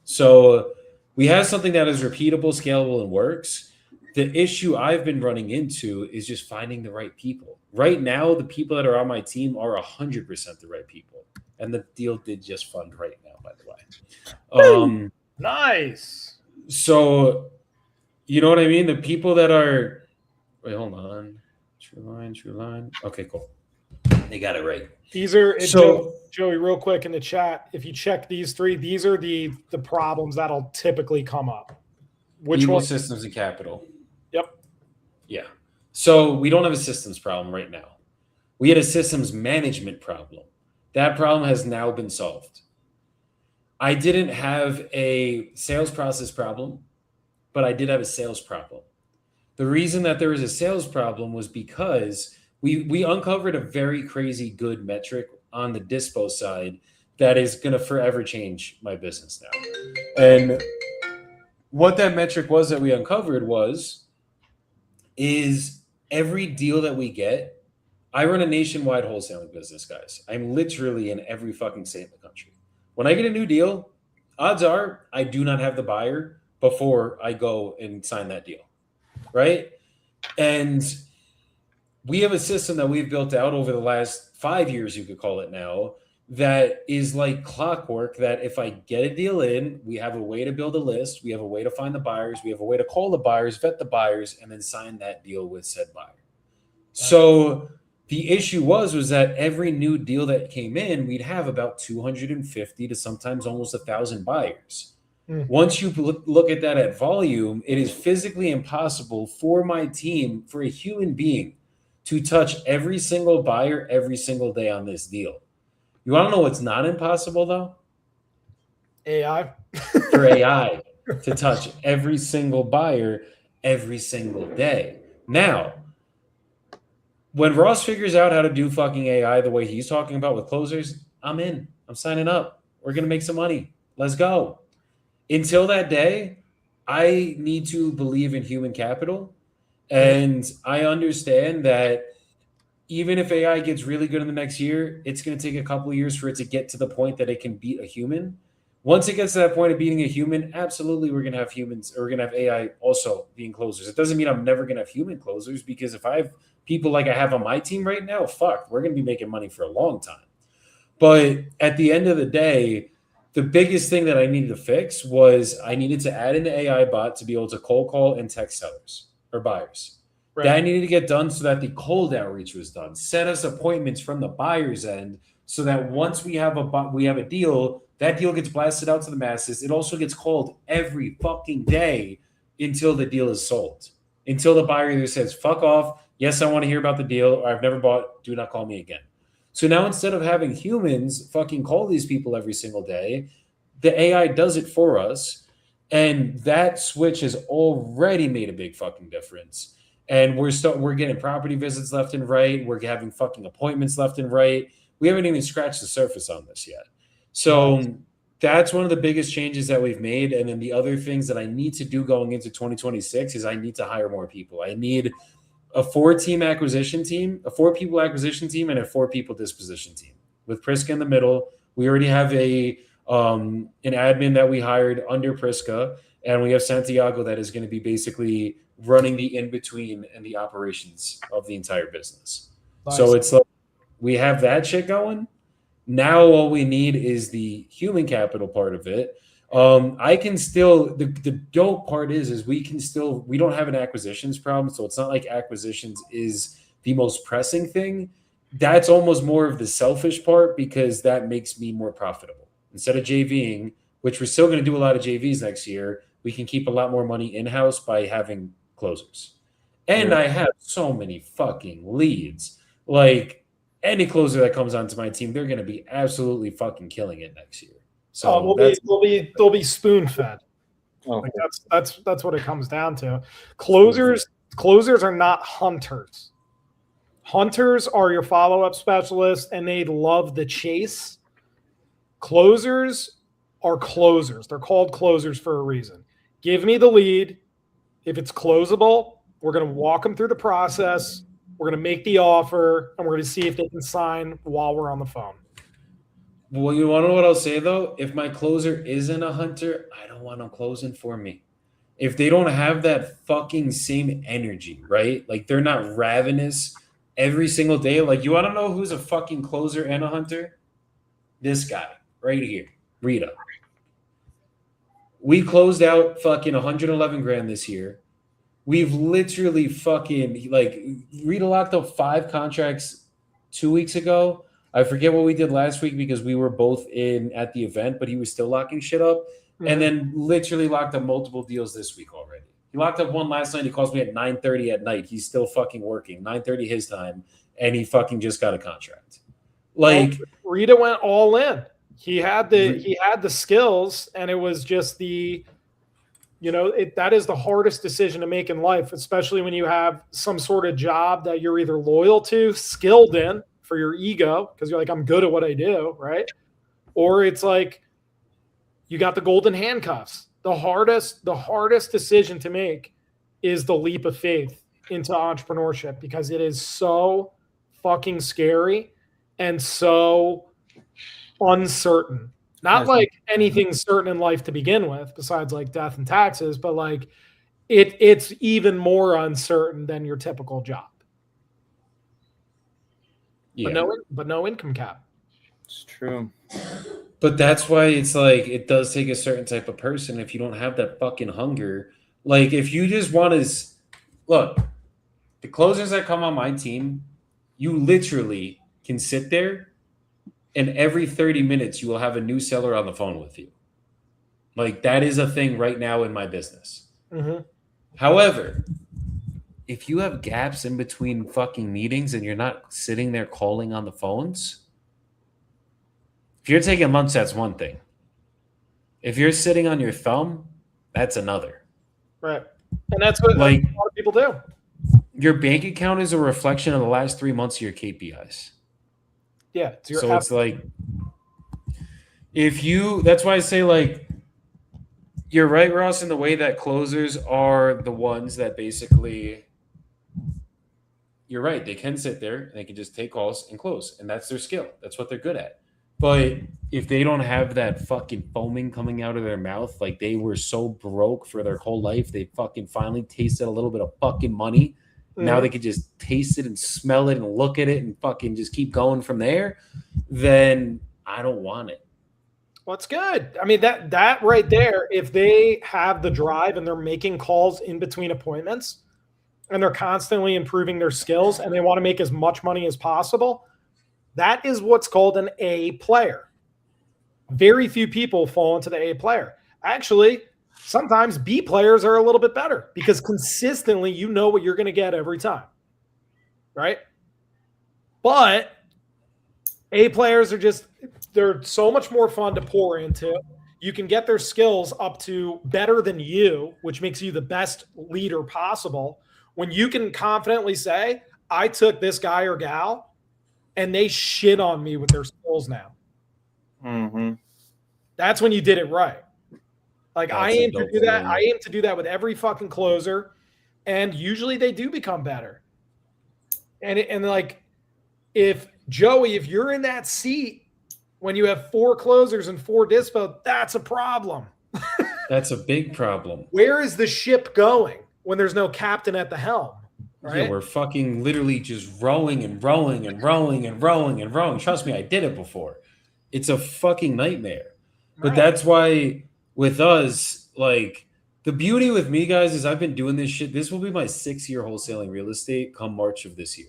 So we have something that is repeatable, scalable, and works. The issue I've been running into is just finding the right people. Right now, the people that are on my team are 100% the right people. And the deal did just fund right now, by the way. Nice. So, you know what I mean? The people that are... Wait, hold on. True line. Okay, cool. They got it right. These are... So, Joey, real quick in the chat, if you check these 3, these are the problems that'll typically come up. Which one? Systems and capital. Yep. Yeah. So we don't have a systems problem right now. We had a systems management problem. That problem has now been solved. I didn't have a sales process problem, but I did have a sales problem. The reason that there was a sales problem was because we uncovered a very crazy good metric on the Dispo side that is going to forever change my business now. And what that metric was that we uncovered is every deal that we get. I run a nationwide wholesaling business, guys. I'm literally in every fucking state in the country. When I get a new deal, odds are I do not have the buyer before I go and sign that deal, right? And we have a system that we've built out over the last 5 years, you could call it now, that is like clockwork. That if I get a deal in, we have a way to build a list, we have a way to find the buyers, we have a way to call the buyers, vet the buyers, and then sign that deal with said buyer. So the issue was that every new deal that came in, we'd have about 250 to sometimes almost 1,000 buyers. Once you look at that at volume, it is physically impossible for my team, for a human being, to touch every single buyer every single day on this deal. You want to know what's not impossible, though? AI. For AI to touch every single buyer every single day. Now, when Ross figures out how to do fucking AI the way he's talking about with closers, I'm in. I'm signing up. We're going to make some money. Let's go. Until that day, I need to believe in human capital. And I understand that even if AI gets really good in the next year, it's going to take a couple of years for it to get to the point that it can beat a human. Once it gets to that point of beating a human, absolutely we're going to have humans, or we're going to have AI also being closers. It doesn't mean I'm never going to have human closers, because if I have people like I have on my team right now, fuck, we're going to be making money for a long time. But at the end of the day, the biggest thing that I needed to fix was I needed to add in the AI bot to be able to cold call and text sellers or buyers. Right. That needed to get done so that the cold outreach was done. Set us appointments from the buyer's end so that once we have a deal, that deal gets blasted out to the masses. It also gets called every fucking day until the deal is sold. Until the buyer either says, fuck off, yes, I want to hear about the deal, or I've never bought, do not call me again. So now instead of having humans fucking call these people every single day, the AI does it for us. And that switch has already made a big fucking difference. And we're getting property visits left and right. We're having fucking appointments left and right. We haven't even scratched the surface on this yet. So that's one of the biggest changes that we've made. And then the other things that I need to do going into 2026 is I need to hire more people. I need a 4-people acquisition team, and a 4-people disposition team. With Priska in the middle, we already have an admin that we hired under Priska, and we have Santiago that is going to be basically running the in-between and the operations of the entire business. Nice. So it's like we have that shit going. Now all we need is the human capital part of it. I can still, the dope part is we don't have an acquisitions problem. So it's not like acquisitions is the most pressing thing. That's almost more of the selfish part, because that makes me more profitable. Instead of JVing, which we're still going to do a lot of JVs next year, we can keep a lot more money in-house by having closers. And I have so many fucking leads. Like any closer that comes onto my team, they're going to be absolutely fucking killing it next year. So they'll be spoon fed. Like that's what it comes down to. Closers are not hunters. Hunters are your follow-up specialists, and they love the chase. Closers are closers. They're called closers for a reason. Give me the lead. If it's closable, we're going to walk them through the process. We're going to make the offer, and we're going to see if they can sign while we're on the phone. Well, you want to know what I'll say, though? If my closer isn't a hunter, I don't want them closing for me. If they don't have that fucking same energy, right? Like they're not ravenous every single day. Like, you want to know who's a fucking closer and a hunter? This guy right here, Rita. We closed out fucking 111 grand this year. We've literally fucking, like, Rita locked up 5 contracts 2 weeks ago. I forget what we did last week because we were both at the event, but he was still locking shit up. Mm-hmm. And then literally locked up multiple deals this week already. He locked up one last night. He calls me at 9:30 at night. He's still fucking working, 9:30 his time, and he fucking just got a contract. Like, Rita went all in. He had the skills, and it was just that is the hardest decision to make in life, especially when you have some sort of job that you're either loyal to, skilled in for your ego, because you're like, I'm good at what I do, right? Or it's like you got the golden handcuffs. The hardest decision to make is the leap of faith into entrepreneurship, because it is so fucking scary and so uncertain. Not like anything certain in life to begin with, besides like death and taxes, but like it's even more uncertain than your typical job. Yeah. but no income cap. It's true. But that's why it's like it does take a certain type of person. If you don't have that fucking hunger, like if you just want to look, the closers that come on my team, you literally can sit there and every 30 minutes you will have a new seller on the phone with you. Like that is a thing right now in my business. Mm-hmm. However, if you have gaps in between fucking meetings and you're not sitting there calling on the phones, if you're taking lunch, that's one thing. If you're sitting on your thumb, that's another. Right. And that's what Like a lot of people do. your bank account is a reflection of the last 3 months of your KPIs. Yeah. So it's like that's why I say like you're right, Ross, in the way that closers are the ones that basically you're right. They can sit there and they can just take calls and close. And that's their skill. That's what they're good at. But if they don't have that fucking foaming coming out of their mouth, like they were so broke for their whole life, they fucking finally tasted a little bit of fucking money. Mm-hmm. Now they could just taste it and smell it and look at it and fucking just keep going from there. Then I don't want it. Well, it's good. I mean, that right there, if they have the drive and they're making calls in between appointments and they're constantly improving their skills and they want to make as much money as possible, that is what's called an A player. Very few people fall into the A player. Actually, sometimes B players are a little bit better because consistently you know what you're going to get every time, right? But A players they're so much more fun to pour into. You can get their skills up to better than you, which makes you the best leader possible. When you can confidently say, I took this guy or gal and they shit on me with their skills now. Mm-hmm. That's when you did it right. Like That's I a aim to dope do that. feeling. I aim to do that with every fucking closer. And usually they do become better. And like if you're in that seat when you have 4 closers and 4 dispo, that's a problem. That's a big problem. Where is the ship going when there's no captain at the helm? Right? Yeah, we're fucking literally just rowing and rowing and rowing and rowing and rowing. Trust me, I did it before. It's a fucking nightmare. But Right. that's why with us, like the beauty with me, guys, is I've been doing this shit. This will be my 6th year wholesaling real estate come March of this year.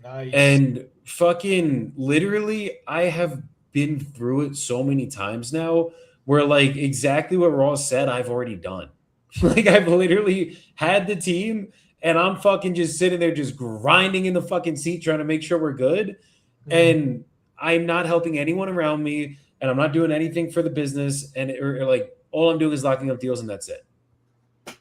Nice. And fucking literally, I have been through it so many times now where like exactly what Ross said, I've already done. Like I've literally had the team and I'm fucking just sitting there just grinding in the fucking seat trying to make sure we're good. And I'm not helping anyone around me and I'm not doing anything for the business. And or like all I'm doing is locking up deals and that's it.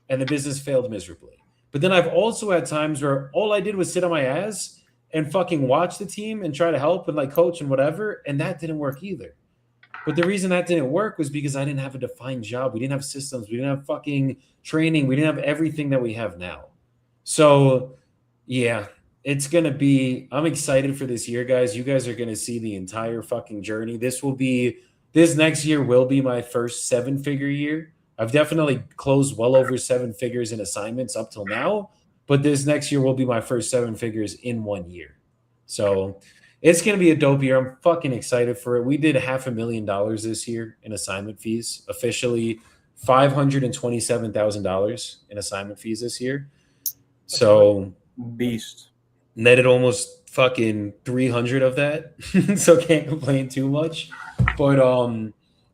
And the business failed miserably. But then I've also had times where all I did was sit on my ass and fucking watch the team and try to help and like coach and whatever. And that didn't work either. But the reason that didn't work was because I didn't have a defined job. We didn't have systems. We didn't have fucking training. We didn't have everything that we have now. So yeah, it's going to be, I'm excited for this year, guys. You guys are going to see the entire fucking journey. This next year will be my first 7-figure year. I've definitely closed well over 7 figures in assignments up till now, but this next year will be my first 7 figures in 1 year. So it's going to be a dope year. I'm fucking excited for it. We did $500,000 this year in assignment fees, officially $527,000 in assignment fees this year. So Beast. netted almost fucking 300 of that. So can't complain too much. But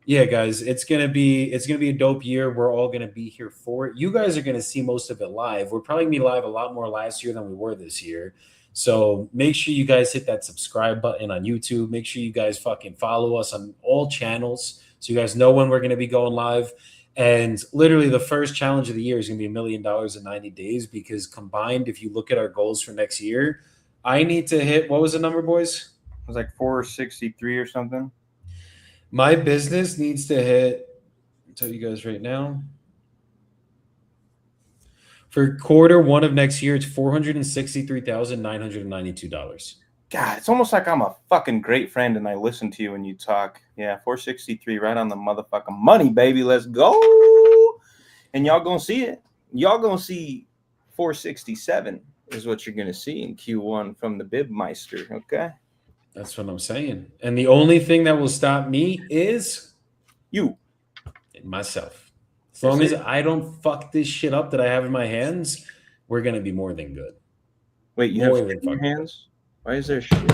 yeah, guys, it's gonna be a dope year. We're all gonna be here for it. You guys are gonna see most of it live. We're probably gonna be live a lot more last year than we were this year. So make sure you guys hit that subscribe button on YouTube. Make sure you guys fucking follow us on all channels so you guys know when we're gonna be going live. And literally the first challenge of the year is gonna be $1 million in 90 days because combined, if you look at our goals for next year, I need to hit, what was the number, boys? It was like 463 or something. My business needs to hit, I'll tell you guys right now. For Q1 of next year, it's $463,992. God, it's almost like I'm a fucking great friend and I listen to you when you talk. Yeah, 463 right on the motherfucking money, baby. Let's go. And y'all gonna see it. Y'all gonna see 467 is what you're gonna see in Q1 from the Bibmeister, okay? That's what I'm saying. And the only thing that will stop me is You. myself. As long as I don't fuck this shit up that I have in my hands, we're gonna be more than good. Wait, you More have than shit in your fucking good. hands? Why is there shit?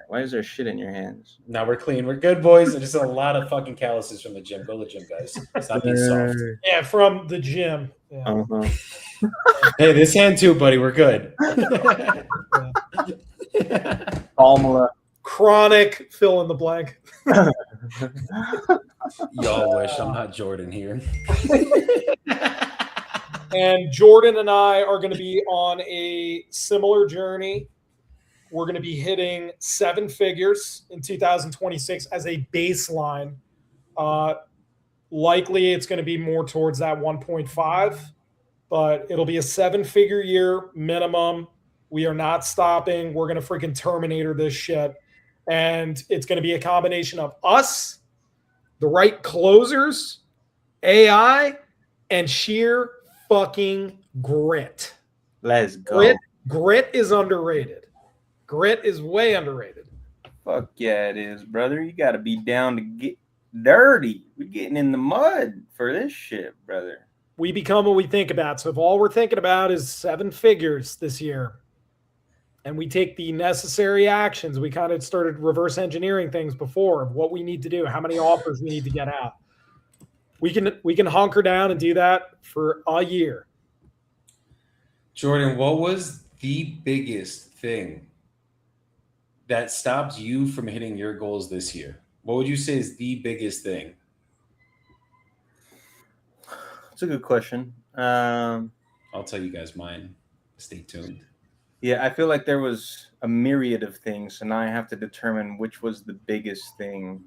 Why is there shit in your hands? Now we're clean. We're good, boys. There's just a lot of fucking calluses from the gym. Go to the gym, guys. Stop being soft. Yeah, from the gym. Yeah. Uh-huh. Hey, this hand too, buddy. We're good. Palmala. Chronic fill in the blank. Y'all wish I'm not Jordan here. And Jordan and I are going to be on a similar journey. We're going to be hitting 7 figures in 2026 as a baseline. Likely it's going to be more towards that 1.5, but it'll be a 7-figure year minimum. We are not stopping. We're going to freaking Terminator this shit. And it's going to be a combination of us, the right closers, AI, and sheer fucking grit. Let's go. Grit is underrated. Grit is way underrated. Fuck yeah, it is, brother. You got to be down to get dirty. We're getting in the mud for this shit, brother. We become what we think about. So if all we're thinking about is 7 figures this year, and we take the necessary actions, we kind of started reverse engineering things before of what we need to do, how many offers we need to get out. We can hunker down and do that for a year. Jordan, what was the biggest thing that stopped you from hitting your goals this year? What would you say is the biggest thing? That's a good question. I'll tell you guys mine. Stay tuned. Yeah, I feel like there was a myriad of things, and I have to determine which was the biggest thing.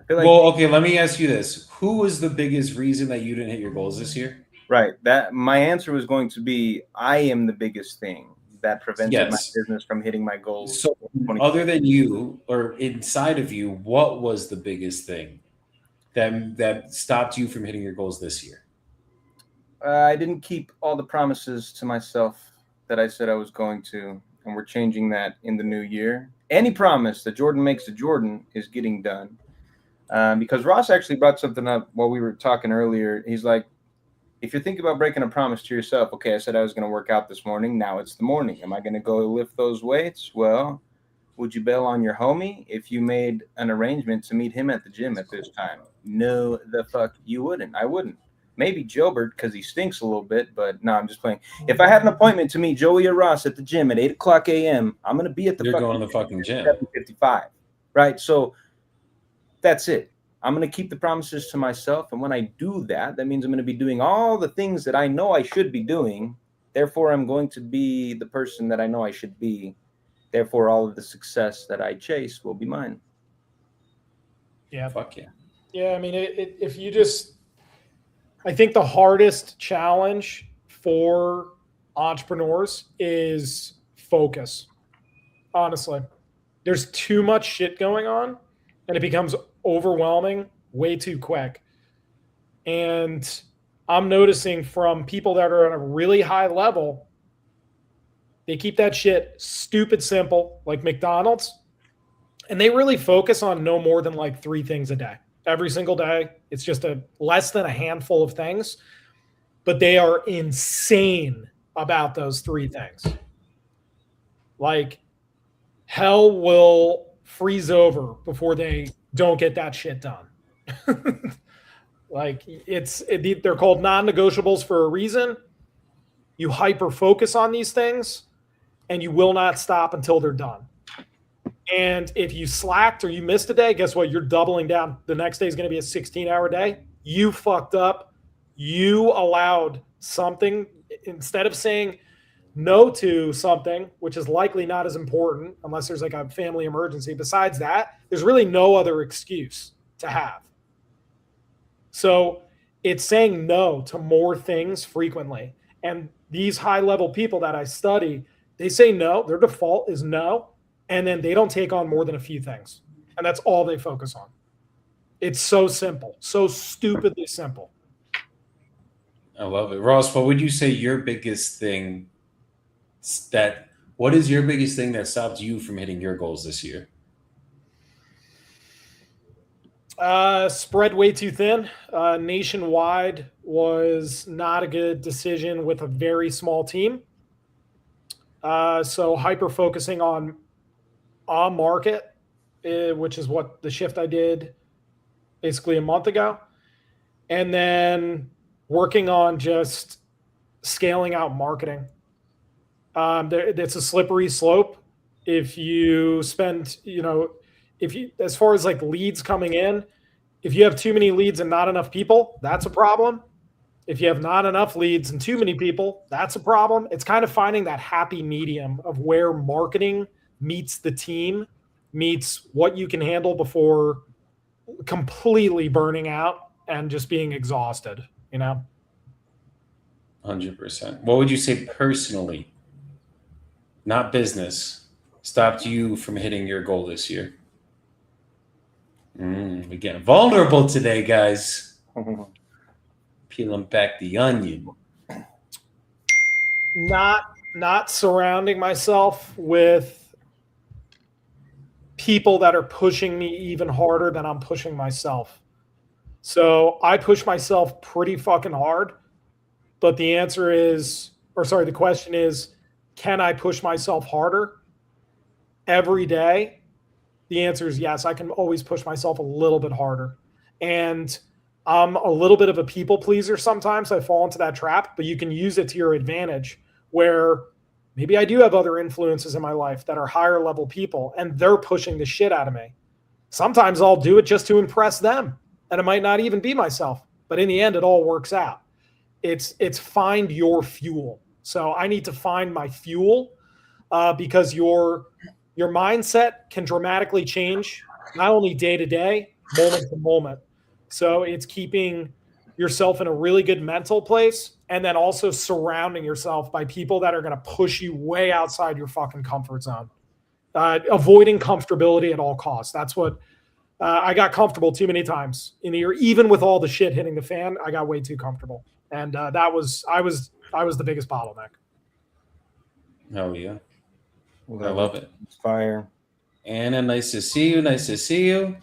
I feel like, Well, okay, let me ask you this. Who was the biggest reason that you didn't hit your goals this year? right, that my answer was going to be I am the biggest thing that prevented my business from hitting my goals. So other than you or inside of you, what was the biggest thing that stopped you from hitting your goals this year? I didn't keep all the promises to myself that I said I was going to, and we're changing that in the new year. Any promise that Jordan makes to Jordan is getting done. Because Ross actually brought something up while we were talking earlier. He's like, if you're thinking about breaking a promise to yourself, okay, I said I was going to work out this morning. Now it's the morning. Am I going to go lift those weights? Well, would you bail on your homie if you made an arrangement to meet him at the gym at this time? No, the fuck you wouldn't. I wouldn't. Maybe Jobert because he stinks a little bit, but no, I'm just playing. If I had an appointment to meet Joey or Ross at the gym at 8 o'clock a.m., I'm going to be at the going to the fucking gym. 7:55, right? So that's it. I'm going to keep the promises to myself. And when I do that, that means I'm going to be doing all the things that I know I should be doing. Therefore, I'm going to be the person that I know I should be. Therefore, all of the success that I chase will be mine. Yeah. Fuck yeah. Yeah, I mean, if you just, I think the hardest challenge for entrepreneurs is focus. Honestly, there's too much shit going on and it becomes overwhelming way too quick. And I'm noticing from people that are at a really high level, they keep that shit stupid simple, like McDonald's, and they really focus on no more than like 3 things a day. Every single day, it's just less than a handful of things, but they are insane about those 3 things. Like hell will freeze over before they don't get that shit done. Like they're called non-negotiables for a reason. You hyper focus on these things and you will not stop until they're done. And if you slacked or you missed a day, guess what? You're doubling down. The next day is going to be a 16-hour day. You fucked up. You allowed something, instead of saying no to something, which is likely not as important unless there's like a family emergency. Besides that, there's really no other excuse to have. So it's saying no to more things frequently. And these high-level people that I study, they say no. Their default is no. And then they don't take on more than a few things. And that's all they focus on. It's so simple, so stupidly simple. I love it. Ross, what would you say your biggest thing what is your biggest thing that stopped you from hitting your goals this year? Spread way too thin. Nationwide was not a good decision with a very small team. So hyper focusing on market, which is what the shift I did basically a month ago, and then working on just scaling out marketing. It's a slippery slope. If you spend, if you, as far as like leads coming in, if you have too many leads and not enough people, that's a problem. If you have not enough leads and too many people, that's a problem. It's kind of finding that happy medium of where marketing meets the team, meets what you can handle before completely burning out and just being exhausted, 100%. What would you say personally, not business, stopped you from hitting your goal this year? We're getting vulnerable today, guys. Peeling back the onion. Not surrounding myself with people that are pushing me even harder than I'm pushing myself. So I push myself pretty fucking hard, but the answer is, the question is, can I push myself harder every day? The answer is yes. I can always push myself a little bit harder. And I'm a little bit of a people pleaser sometimes. I fall into that trap, but you can use it to your advantage where maybe I do have other influences in my life that are higher level people and they're pushing the shit out of me. Sometimes I'll do it just to impress them and it might not even be myself, but in the end, it all works out. It's find your fuel. So I need to find my fuel because your mindset can dramatically change, not only day to day, moment to moment. So it's keeping yourself in a really good mental place and then also surrounding yourself by people that are going to push you way outside your fucking comfort zone. Avoiding comfortability at all costs. That's what I got comfortable too many times in the year. Even with all the shit hitting the fan, I got way too comfortable. And I was the biggest bottleneck. Hell yeah. I love it. It's fire. Anna, nice to see you. Nice to see you.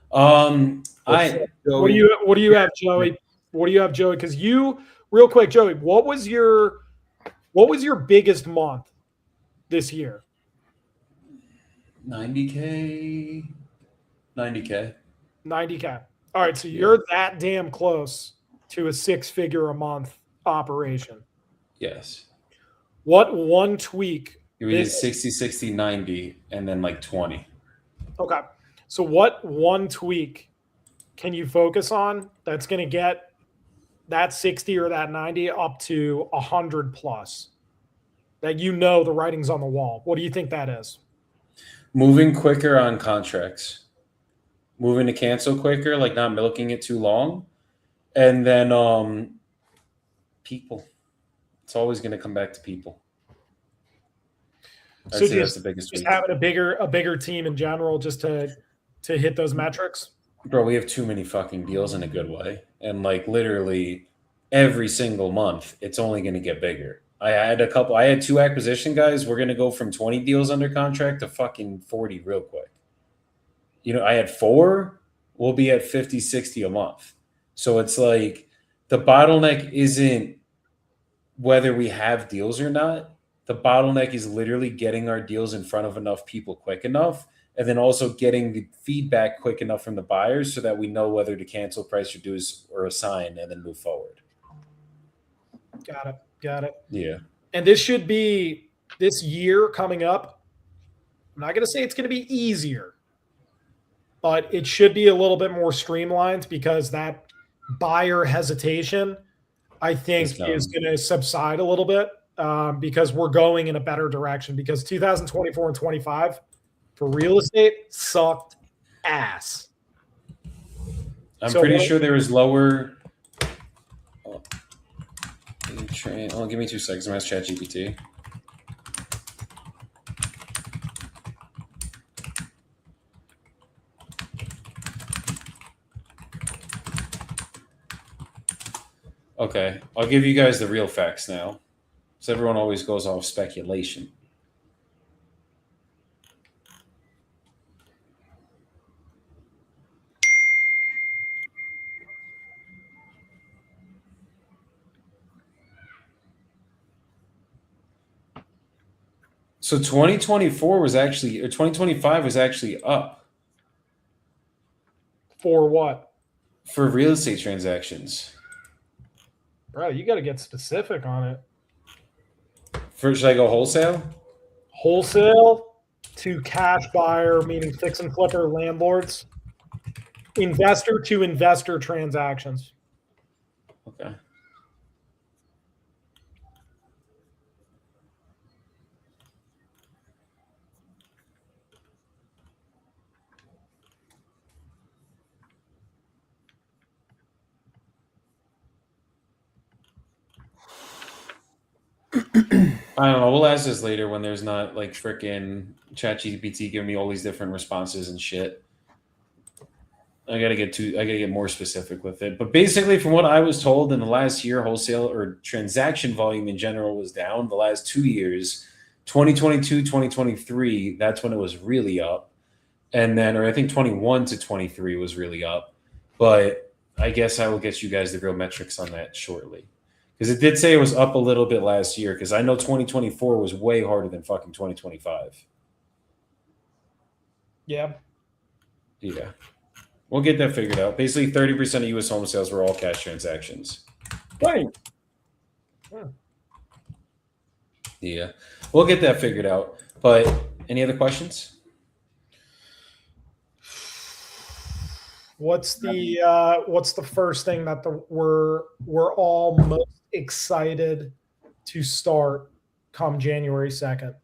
What do you have, Joey? What do you have, Joey? Because real quick, Joey, what was your biggest month this year? 90K. 90K. 90K. All right, so you're that damn close to a 6-figure a month operation. Yes. What one tweak? We did 60, 60, 90, and then like 20. Okay. So what one tweak can you focus on that's going to get that 60 or that 90 up to 100 plus? That the writing's on the wall. What do you think that is? Moving quicker on contracts. Moving to cancel quicker, like not milking it too long. And then people. It's always going to come back to people. I'd say that's the biggest just tweak. Having a bigger team in general just to hit those metrics. Bro, we have too many fucking deals in a good way. And like literally every single month, it's only going to get bigger. I had 2 acquisition guys. We're going to go from 20 deals under contract to fucking 40 real quick. I had 4. We'll be at 50, 60 a month. So it's like the bottleneck isn't whether we have deals or not. The bottleneck is literally getting our deals in front of enough people quick enough, and then also getting the feedback quick enough from the buyers so that we know whether to cancel, price reduce, or assign, and then move forward. Got it. Yeah. And this year coming up, I'm not going to say it's going to be easier, but it should be a little bit more streamlined because that buyer hesitation, I think, is going to subside a little bit because we're going in a better direction. Because 2024 and 25 for real estate sucked ass. I'm pretty sure there was lower. Give me 2 seconds. I'm going to ask ChatGPT. Okay, I'll give you guys the real facts now. So everyone always goes off speculation. So 2024 was actually, or 2025 was actually up For what? for real estate transactions. Bro, you got to get specific on it. Should I go wholesale? Wholesale to cash buyer, meaning fix and flipper landlords. Investor to investor transactions. Okay. I don't know. We'll ask this later when there's not like freaking ChatGPT giving me all these different responses and shit. I gotta get more specific with it. But basically, from what I was told, in the last year, wholesale or transaction volume in general was down. The last 2 years, 2022, 2023, that's when it was really up. And then, or I think 21 to 23 was really up. But I guess I will get you guys the real metrics on that shortly. Because it did say it was up a little bit last year. Because I know 2024 was way harder than fucking 2025. Yeah. Yeah. We'll get that figured out. Basically, 30% of U.S. home sales were all cash transactions. Right. Yeah. We'll get that figured out. But any other questions? What's the first thing that we're all most excited to start come January 2nd?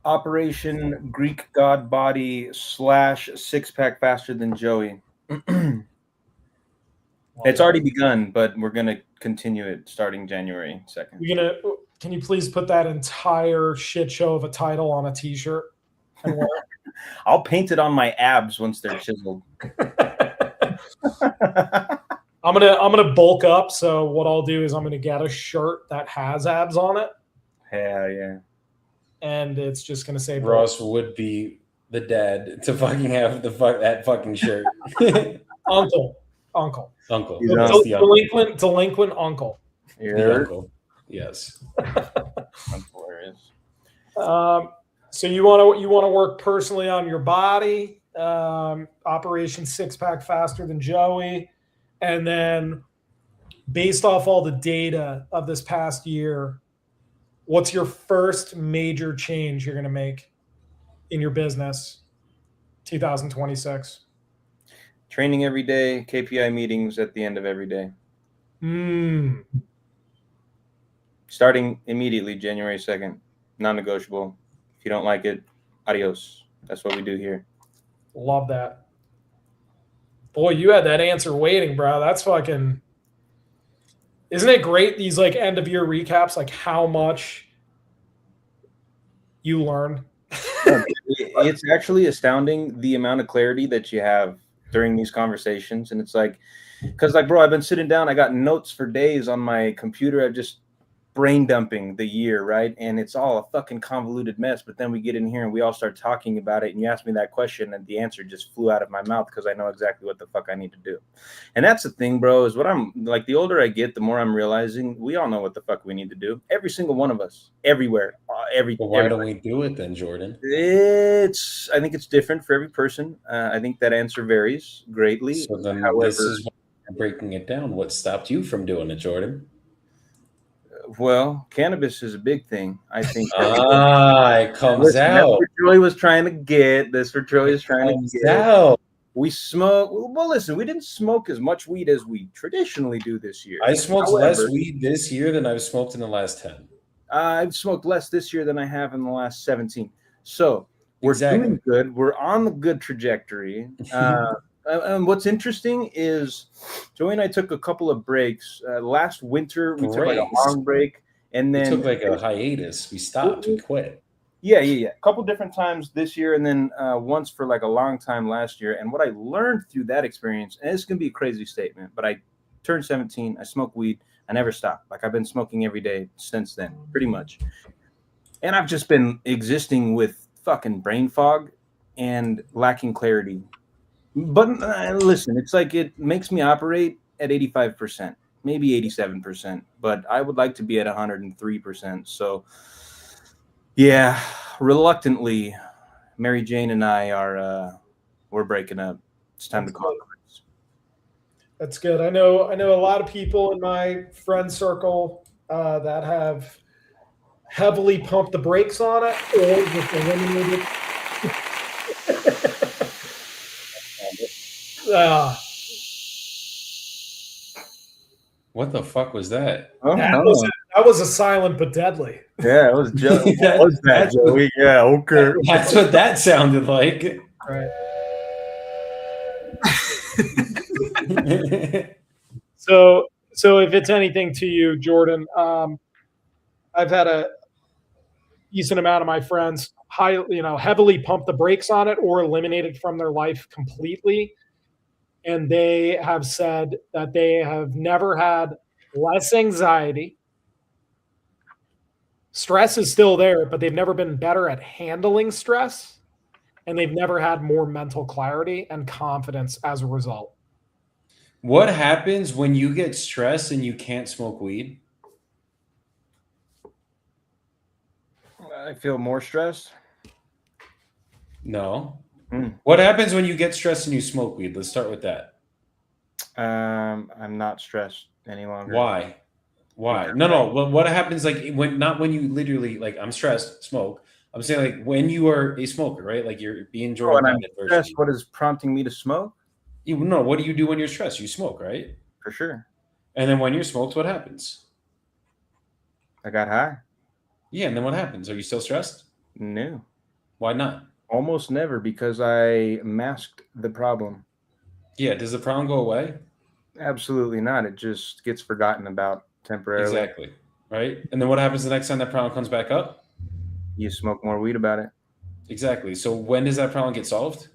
Operation Greek God Body / 6-pack faster than Joey. It's already begun, but we're gonna continue it starting January 2nd. Can you please put that entire shit show of a title on a t-shirt and wear it? I'll paint it on my abs once they're chiseled. I'm gonna bulk up. So what I'll do is I'm gonna get a shirt that has abs on it. Hell yeah. And it's just gonna say Ross would be the dad to fucking have that fucking shirt. Uncle. Delinquent uncle. The uncle. Yes. So you want to work personally on your body. Operation 6-pack faster than Joey, and then based off all the data of this past year, what's your first major change you're going to make in your business 2026? Training every day, KPI meetings at the end of every day. Starting immediately, January 2nd. Non-negotiable. If you don't like it, adios. That's what we do here. Love that. Boy, you had that answer waiting, bro. That's fucking... Isn't it great, these like end of year recaps, like how much you learned? It's actually astounding the amount of clarity that you have during these conversations. And it's like, because like, bro, I've been sitting down, I got notes for days on my computer. I've just brain dumping the year, right? And it's all a fucking convoluted mess. But then we get in here and we all start talking about it. And you asked me that question and the answer just flew out of my mouth because I know exactly what the fuck I need to do. And that's the thing, bro, is what I'm like, the older I get, the more I'm realizing we all know what the fuck we need to do. Every single one of us, everywhere. Well, why don't we do it then, Jordan? I think it's different for every person. I think that answer varies greatly. So then this is why I'm breaking it down. What stopped you from doing it, Jordan? Well, cannabis is a big thing. I think. It comes out. That's what Joey was trying to get. That's what Joey was trying to get. Out. We smoke. Well, listen, we didn't smoke as much weed as we traditionally do this year. I smoked less weed this year than I've smoked in the last 10. I've smoked less this year than I have in the last 17. So we're doing good. We're on the good trajectory. And what's interesting is Joey and I took a couple of breaks. Last winter, we took like a long break. And then we took like a hiatus. We stopped. We quit. Yeah. A couple different times this year, and then once for like a long time last year. And what I learned through that experience, and it's going to be a crazy statement, but I turned 17. I smoke weed. I never stopped. Like I've been smoking every day since then, pretty much. And I've just been existing with fucking brain fog and lacking clarity. But listen, it's like it makes me operate at 85%. maybe 87%, but I would like to be at 103%. So, yeah, reluctantly, Mary Jane and I we're breaking up. It's time to call it quits. That's good. I know a lot of people in my friend circle that have heavily pumped the brakes on it or just eliminated. What the fuck was that? Oh, that no. was a silent but deadly. Yeah, it was Joe. That- What was that, that's what- Joey? Yeah, okay. That's what that sounded like. Right. So if it's anything to you, Jordan, I've had a decent amount of my friends heavily pump the brakes on it or eliminate it from their life completely. And they have said that they have never had less anxiety. Stress is still there, but they've never been better at handling stress. And they've never had more mental clarity and confidence as a result. What happens when you get stressed and you can't smoke weed? I feel more stressed. No. Hmm. What happens when you get stressed and you smoke weed? Let's start with that. I'm not stressed any longer. Why? No. What happens not when you literally I'm stressed, smoke. I'm saying when you are a smoker, right? Like you're being Jordan. When I'm stressed, what is prompting me to smoke? What do you do when you're stressed? You smoke, right? For sure. And then when you're smoked, what happens? I got high. Yeah, and then what happens? Are you still stressed? No. Why not? Almost never, because I masked the problem. Yeah, does the problem go away? Absolutely not. It just gets forgotten about temporarily. Exactly. Right? And then what happens the next time that problem comes back up? You smoke more weed about it. Exactly. So when does that problem get solved?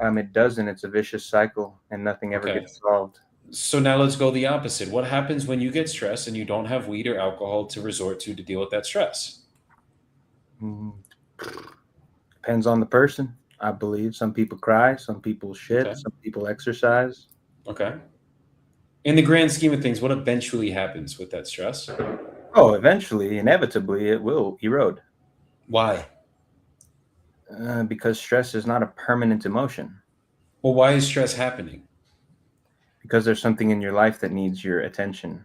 It doesn't. It's a vicious cycle, and nothing ever gets solved. So now let's go the opposite. What happens when you get stressed and you don't have weed or alcohol to resort to deal with that stress? Depends on the person, I believe. Some people cry, some people shit, some people exercise. Okay. In the grand scheme of things, what eventually happens with that stress? Oh, eventually, inevitably, it will erode. Why? Because stress is not a permanent emotion. Well, why is stress happening? Because there's something in your life that needs your attention.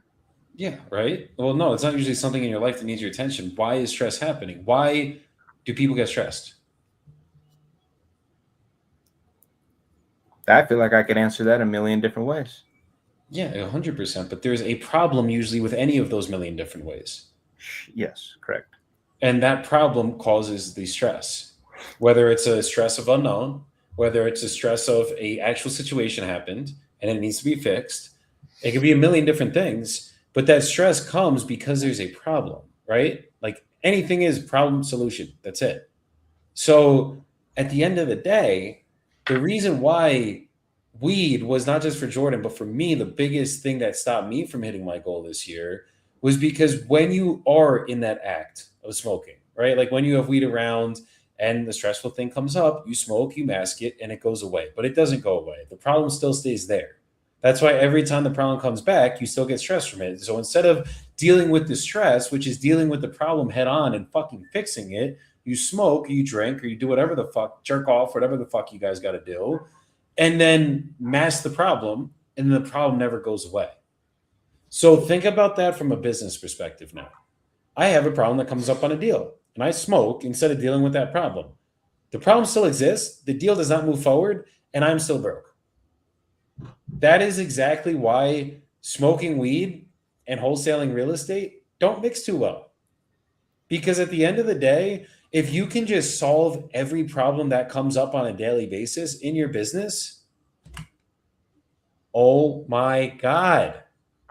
Yeah, right? Well, no, it's not usually something in your life that needs your attention. Why is stress happening? Why do people get stressed? I feel like I could answer that a million different ways. Yeah, 100%. But there's a problem usually with any of those million different ways. Yes, correct. And that problem causes the stress. Whether it's a stress of unknown, whether it's a stress of a actual situation happened and it needs to be fixed. It could be a million different things, but that stress comes because there's a problem, right? Like anything is problem solution. That's it. So at the end of the day, the reason why weed was not just for Jordan, but for me, the biggest thing that stopped me from hitting my goal this year was because when you are in that act of smoking, right? Like when you have weed around and the stressful thing comes up, you smoke, you mask it, and it goes away. But it doesn't go away. The problem still stays there. That's why every time the problem comes back, you still get stress from it. So instead of dealing with the stress, which is dealing with the problem head on and fucking fixing it, you smoke, you drink, or you do whatever the fuck, jerk off, whatever the fuck you guys got to do, and then mask the problem, and the problem never goes away. So think about that from a business perspective now. I have a problem that comes up on a deal, and I smoke instead of dealing with that problem. The problem still exists, the deal does not move forward, and I'm still broke. That is exactly why smoking weed and wholesaling real estate don't mix too well. Because at the end of the day, if you can just solve every problem that comes up on a daily basis in your business, oh my God,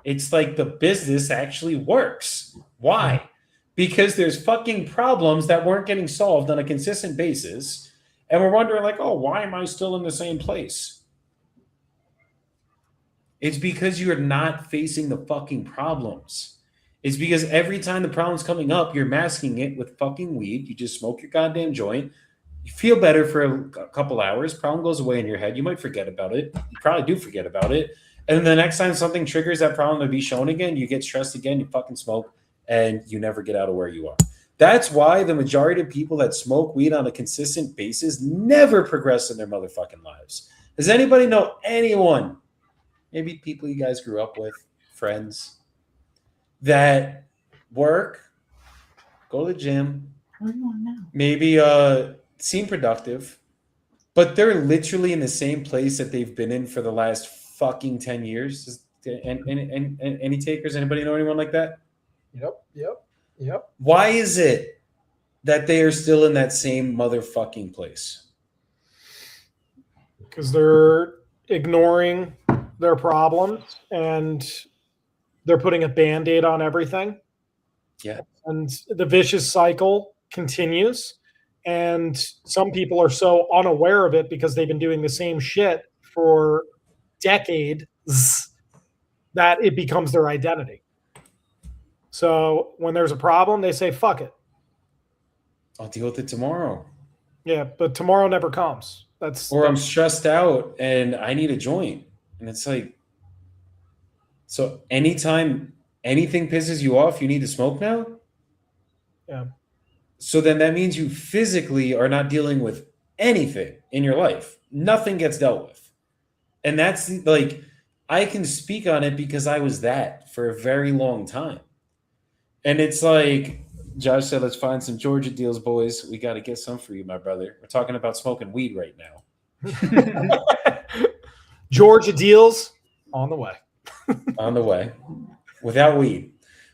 it's like the business actually works. Why? Because there's fucking problems that weren't getting solved on a consistent basis. And we're wondering like, oh, why am I still in the same place? It's because you're not facing the fucking problems. It's because every time the problem's coming up, you're masking it with fucking weed. You just smoke your goddamn joint. You feel better for a couple hours. Problem goes away in your head. You might forget about it. You probably do forget about it. And then the next time something triggers that problem to be shown again, you get stressed again, you fucking smoke, and you never get out of where you are. That's why the majority of people that smoke weed on a consistent basis never progress in their motherfucking lives. Does anybody know anyone, maybe people you guys grew up with, friends, that work, go to the gym, maybe seem productive, but they're literally in the same place that they've been in for the last fucking 10 years? And any takers? Anybody know anyone like that? Yep. Why is it that they are still in that same motherfucking place? Because they're ignoring their problems and they're putting a Band-Aid on everything. Yeah. And the vicious cycle continues. And some people are so unaware of it because they've been doing the same shit for decades that it becomes their identity. So when there's a problem, they say, fuck it. I'll deal with it tomorrow. Yeah, but tomorrow never comes. Or I'm stressed out and I need a joint. And it's like, so anytime anything pisses you off, you need to smoke now? Yeah. So then that means you physically are not dealing with anything in your life. Nothing gets dealt with. And that's like, I can speak on it because I was that for a very long time. And it's like, Josh said, let's find some Georgia deals, boys. We got to get some for you, my brother. We're talking about smoking weed right now. Georgia deals on the way. On the way. Without weed.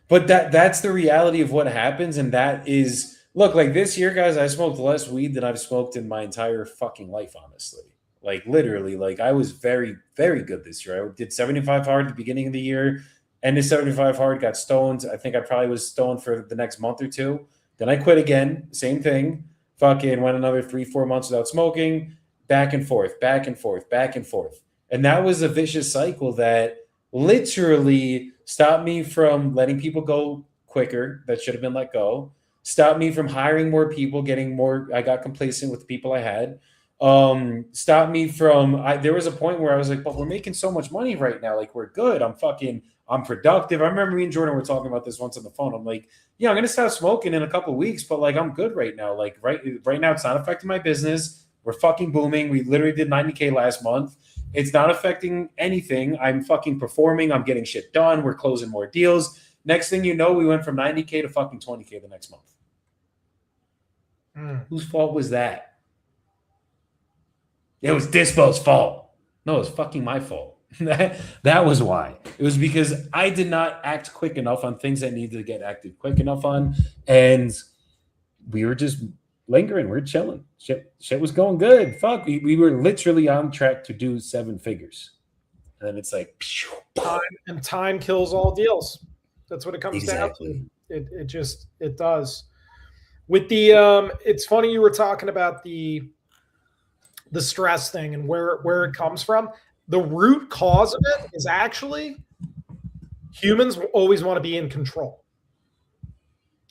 But that's the reality of what happens. And that is, look, like this year, guys, I smoked less weed than I've smoked in my entire fucking life, honestly. Like literally, like I was very, very good this year. I did 75 hard at the beginning of the year. Ended 75 hard, got stoned. I think I probably was stoned for the next month or two. Then I quit again. Same thing. Fucking went another 3-4 months without smoking. Back and forth, back and forth, back and forth. And that was a vicious cycle that literally stopped me from letting people go quicker that should have been let go. Stopped me from hiring more people, getting more. I got complacent with the people I had. Stopped me from. There was a point where I was like, but we're making so much money right now. Like, we're good. I'm productive. I remember me and Jordan were talking about this once on the phone. I'm like, yeah, I'm going to stop smoking in a couple of weeks, but like, I'm good right now. Like right now, it's not affecting my business. We're fucking booming. We literally did 90K last month. It's not affecting anything. I'm fucking performing. I'm getting shit done. We're closing more deals. Next thing you know, we went from 90K to fucking 20K the next month. Whose fault was that? It was Dispo's fault. No, it was fucking my fault. That was why. It was because I did not act quick enough on things that needed to get acted quick enough on. And we were just lingering. We were chilling. Shit was going good. Fuck. We were literally on track to do 7 figures. And then it's like time kills all deals. That's what it comes exactly. down to. It does. With the it's funny you were talking about the stress thing and where it comes from. The root cause of it is actually humans always want to be in control.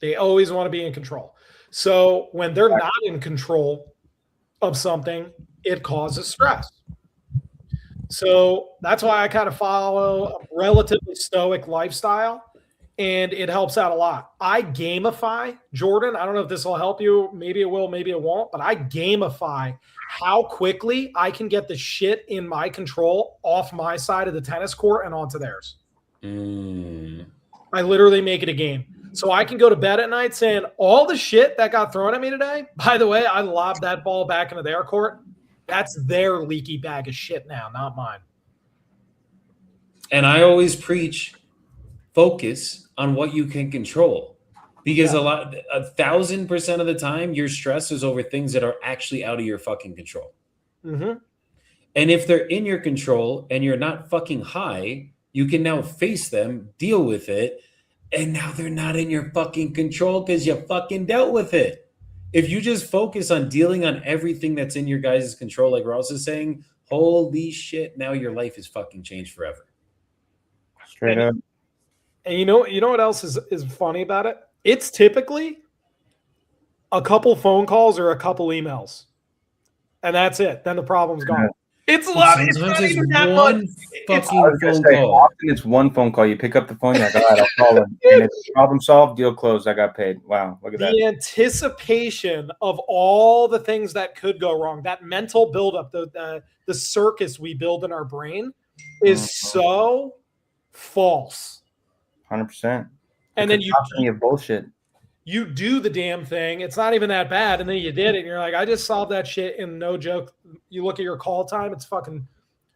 They always want to be in control. So when they're not in control of something, it causes stress. So that's why I kind of follow a relatively stoic lifestyle, and it helps out a lot. I gamify, Jordan. I don't know if this will help you. Maybe it will, maybe it won't, but I gamify how quickly I can get the shit in my control off my side of the tennis court and onto theirs. I literally make it a game. So I can go to bed at night saying all the shit that got thrown at me today, by the way, I lobbed that ball back into their court. That's their leaky bag of shit now, not mine. And I always preach focus on what you can control. Because 1,000% of the time, your stress is over things that are actually out of your fucking control. Mm-hmm. And if they're in your control and you're not fucking high, you can now face them, deal with it, and now they're not in your fucking control because you fucking dealt with it. If you just focus on dealing on everything that's in your guys' control, like Ross is saying, holy shit, now your life is fucking changed forever. Straight up. And you know what else is funny about it? It's typically a couple phone calls or a couple emails. And that's it. Then the problem's gone. It's a lot. It's Sometimes not it's even that much. one It's fucking phone call. Often it's one phone call. You pick up the phone, you're like, all right, I'll call him. And it's problem solved, deal closed, I got paid. Wow, look at that. the anticipation of all the things that could go wrong, that mental buildup, the circus we build in our brain is so false. 100%. And then you have bullshit. You do the damn thing. It's not even that bad. And then you did it. And you're like, I just solved that shit in no joke. You look at your call time, it's fucking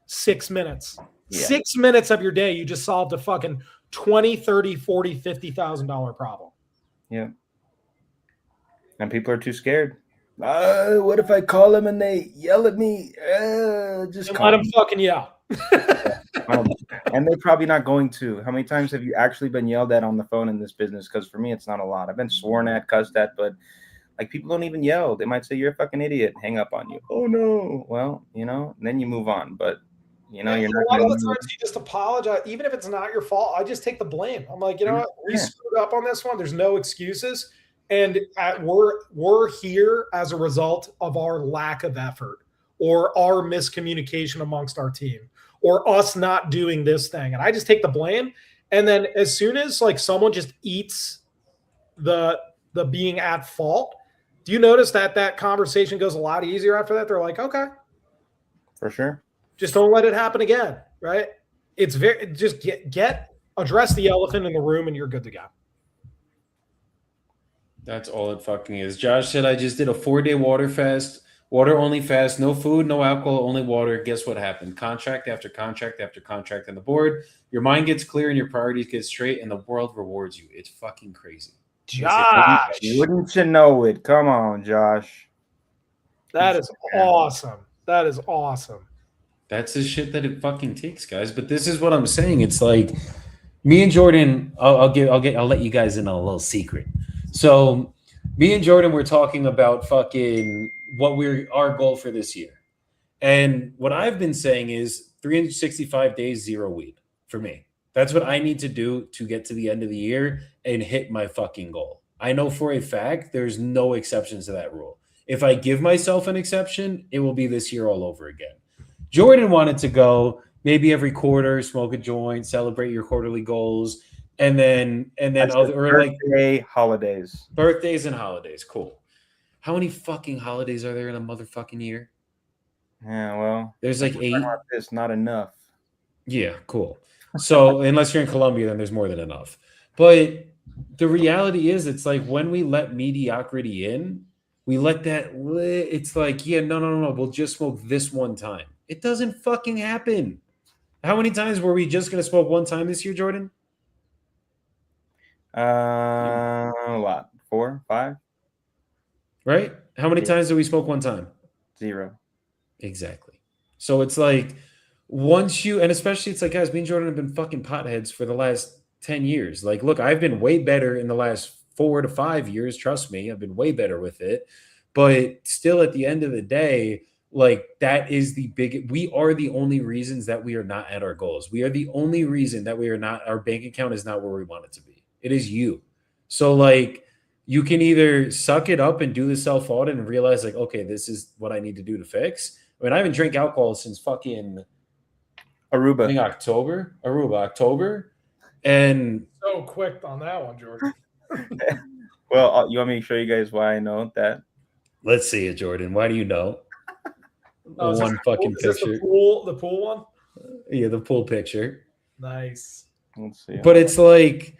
6 minutes. Yeah. 6 minutes of your day, you just solved a fucking $20, $30, $40, $50,000 problem. Yeah. And people are too scared. What if I call them and they yell at me? Just let them fucking yell. And they're probably not going to. How many times have you actually been yelled at on the phone in this business? Because for me, it's not a lot. I've been sworn at, cussed at, but like people don't even yell. They might say you're a fucking idiot, hang up on you. Oh no. Well, then you move on. But you're not. A lot of the times you just apologize, even if it's not your fault. I just take the blame. I'm like, you know what? We screwed up on this one. There's no excuses, and we're here as a result of our lack of effort or our miscommunication amongst our team, or us not doing this thing. And I just take the blame. And then as soon as like someone just eats the being at fault, do you notice that conversation goes a lot easier after that? They're like, okay. For sure. Just don't let it happen again, right? It's just address the elephant in the room and you're good to go. That's all it fucking is. Josh said, I just did a 4-day water fast. Water only fast, no food, no alcohol, only water. Guess what happened? Contract after contract after contract on the board. Your mind gets clear and your priorities get straight, and the world rewards you. It's fucking crazy. Josh, wouldn't you know it? Come on, Josh. That is awesome. That is awesome. That's the shit that it fucking takes, guys. But this is what I'm saying. It's like me and Jordan. I'll let you guys in on a little secret. So me and Jordan were talking about fucking our goal for this year. And what I've been saying is 365 days, 0 weed for me. That's what I need to do to get to the end of the year and hit my fucking goal. I know for a fact there's no exceptions to that rule. If I give myself an exception, it will be this year all over again. Jordan wanted to go maybe every quarter, smoke a joint, celebrate your quarterly goals, and then holidays. Birthdays and holidays. Cool. How many fucking holidays are there in a motherfucking year? Yeah, well, there's like 8. It's not enough. Yeah, cool. So unless you're in Colombia, then there's more than enough. But the reality is, it's like when we let mediocrity in, we let that. It's like, yeah, no. We'll just smoke this one time. It doesn't fucking happen. How many times were we just gonna smoke one time this year, Jordan? A lot. 4, 5. Right? How many times did we smoke one time? 0. Exactly. So it's like once you, and especially it's like, guys, me and Jordan have been fucking potheads for the last 10 years. Like, look, I've been way better in the last 4 to 5 years. Trust me, I've been way better with it. But still, at the end of the day, like that is we are the only reasons that we are not at our goals. We are the only reason that our bank account is not where we want it to be. It is you. So like, you can either suck it up and do the self-audit and realize like, okay, this is what I need to do to fix. I mean, I haven't drank alcohol since fucking Aruba. I think October. And so quick on that one, Jordan. Well, you want me to show you guys why I know that? Let's see it, Jordan. Why do you know? One fucking picture. The pool one? Yeah, the pool picture. Nice. Let's see. But it's like